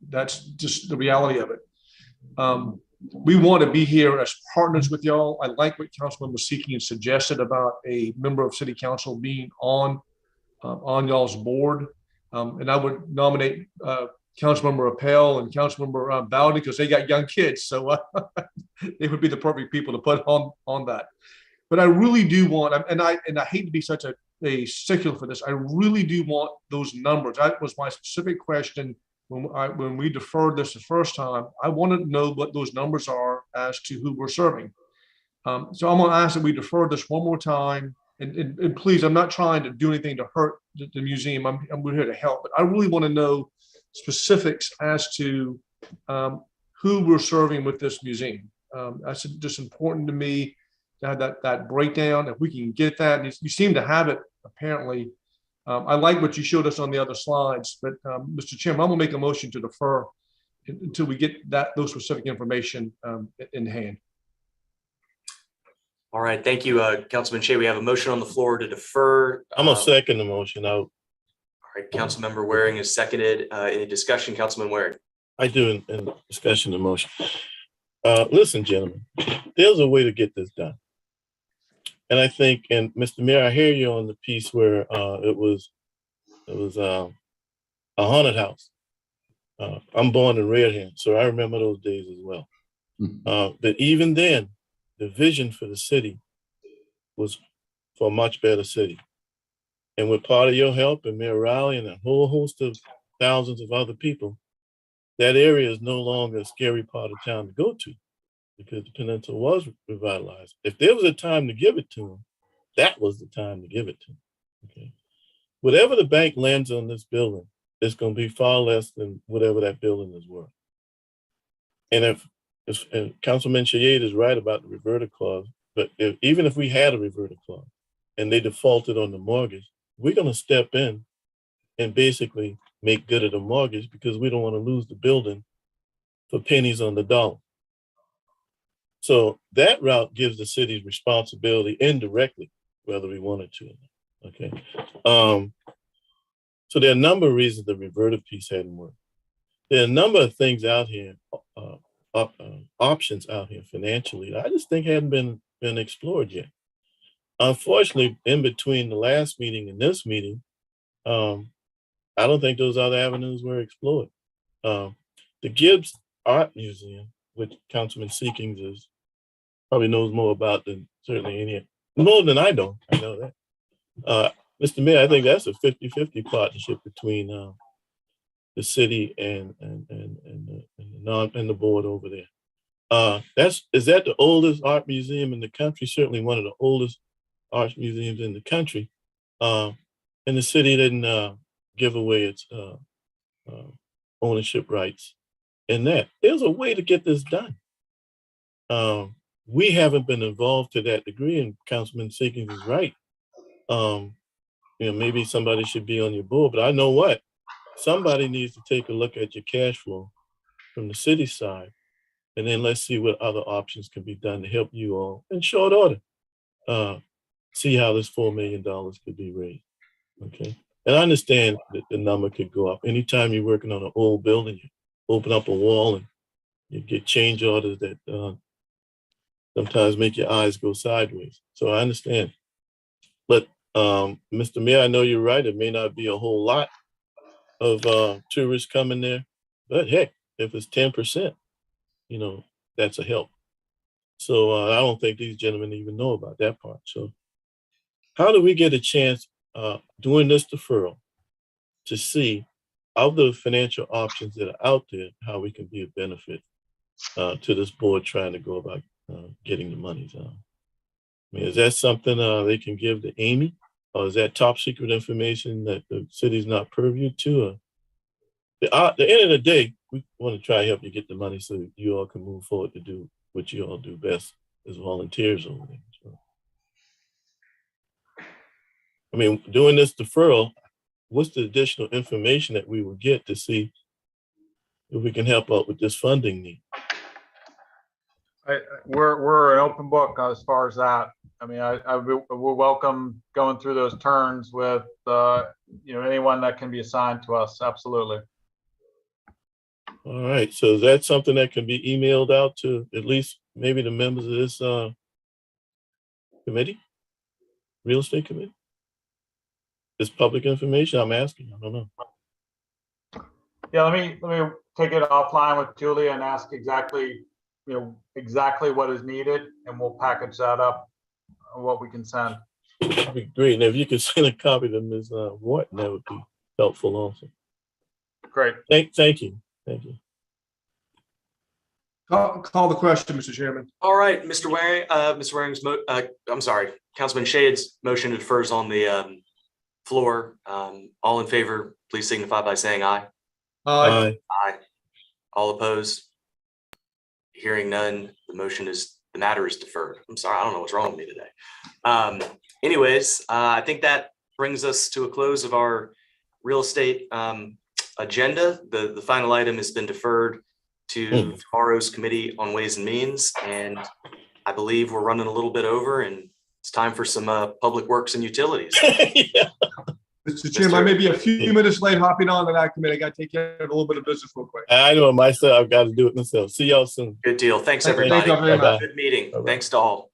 that's just the reality of it. We want to be here as partners with y'all. I like what Councilman was seeking and suggested about a member of City Council being on y'all's board. And I would nominate Councilmember Appel and Councilmember Bowden because they got young kids. So they would be the perfect people to put on that. But I really do want, and I hate to be such a stickler for this, I really do want those numbers. That was my specific question when we deferred this the first time. I wanted to know what those numbers are as to who we're serving. So I'm going to ask that we defer this one more time. And please, I'm not trying to do anything to hurt the museum. We're here to help, but I really want to know specifics as to who we're serving with this museum. That's just important to me to have that breakdown. If we can get that, and you seem to have it apparently. I like what you showed us on the other slides, but Mr. Chairman, I'm gonna make a motion to defer until we get those specific information in hand. All right, thank you, Councilman Shea. We have a motion on the floor to defer. I'm gonna second the motion out. All right, Councilmember Waring is seconded. Any discussion, Councilman Waring? I do in discussion the motion. Listen, gentlemen, there's a way to get this done. And I think, and Mr. Mayor, I hear you on the piece where it was a haunted house. I'm born in Redhand, so I remember those days as well. But even then, the vision for the city was for a much better city. And with part of your help and Mayor Riley and a whole host of thousands of other people, that area is no longer a scary part of town to go to because the peninsula was revitalized. If there was a time to give it to them, that was the time to give it to them. Okay. Whatever the bank lends on this building, it's going to be far less than whatever that building is worth. And if Councilman Shayade is right about the reverter clause, but even if we had a reverter clause and they defaulted on the mortgage, we're going to step in and basically make good of the mortgage because we don't want to lose the building for pennies on the dollar. So that route gives the city responsibility indirectly, whether we wanted to. Okay. So there are a number of reasons the reverter piece hadn't worked. There are a number of things out here, options out here financially, I just think hadn't been explored yet. Unfortunately, in between the last meeting and this meeting, I don't think those other avenues were explored. The Gibbs Art Museum, which Councilman Seekings is probably knows more about than certainly any, more than I know. I know that. Mr. Mayor, I think that's a 50-50 partnership between the city and the board over there. Is that the oldest art museum in the country? Certainly one of the oldest art museums in the country. And the city didn't give away its ownership rights in that. There's a way to get this done. We haven't been involved to that degree, and Councilman Seekins is right. Maybe somebody should be on your board, but I know what, somebody needs to take a look at your cash flow from the city side, and then let's see what other options can be done to help you all in short order. See how this $4 million could be raised. Okay. And I understand that the number could go up. Anytime you're working on an old building, you open up a wall and you get change orders that sometimes make your eyes go sideways. So I understand. But Mr. Mayor, I know you're right. It may not be a whole lot of tourists coming there, but heck, if it's 10%, that's a help. So I don't think these gentlemen even know about that part. So how do we get a chance doing this deferral to see of the financial options that are out there, how we can be a benefit to this board trying to go about getting the monies out? I mean, is that something they can give to Amy, or is that top secret information that the city's not purview to? At the end of the day, we want to try to help you get the money so that you all can move forward to do what you all do best as volunteers over there. So, I mean, doing this deferral, what's the additional information that we will get to see if we can help out with this funding need? We're an open book as far as that. I mean, I will welcome going through those turns with anyone that can be assigned to us. Absolutely. All right. So is that something that can be emailed out to at least maybe the members of this committee, real estate committee? This public information, I'm asking. I don't know. Yeah, let me take it offline with Julia and ask exactly what is needed, and we'll package that up on what we can send. That'd be great. And if you could send a copy to Ms. Wharton, that would be helpful also. Great. Thank you. Thank you. Call the question, Mr. Chairman. All right, Mr. Waring, Mr. Waring's, I'm sorry, Councilman Shade's motion defers on the floor. All in favor, please signify by saying aye. Aye. Aye. All opposed? Hearing none, the matter is deferred. I'm sorry, I don't know what's wrong with me today. Anyways, I think that brings us to a close of our real estate agenda. The final item has been deferred to tomorrow's Committee on Ways and Means, and I believe we're running a little bit over, and it's time for some public works and utilities. Yeah. Mr. Chairman, I may be a few minutes late hopping on to that committee. I got to take care of a little bit of business real quick. I know myself. I've got to do it myself. See y'all soon. Good deal. Thanks, everybody. Thank you very much. Good meeting. Thanks to all.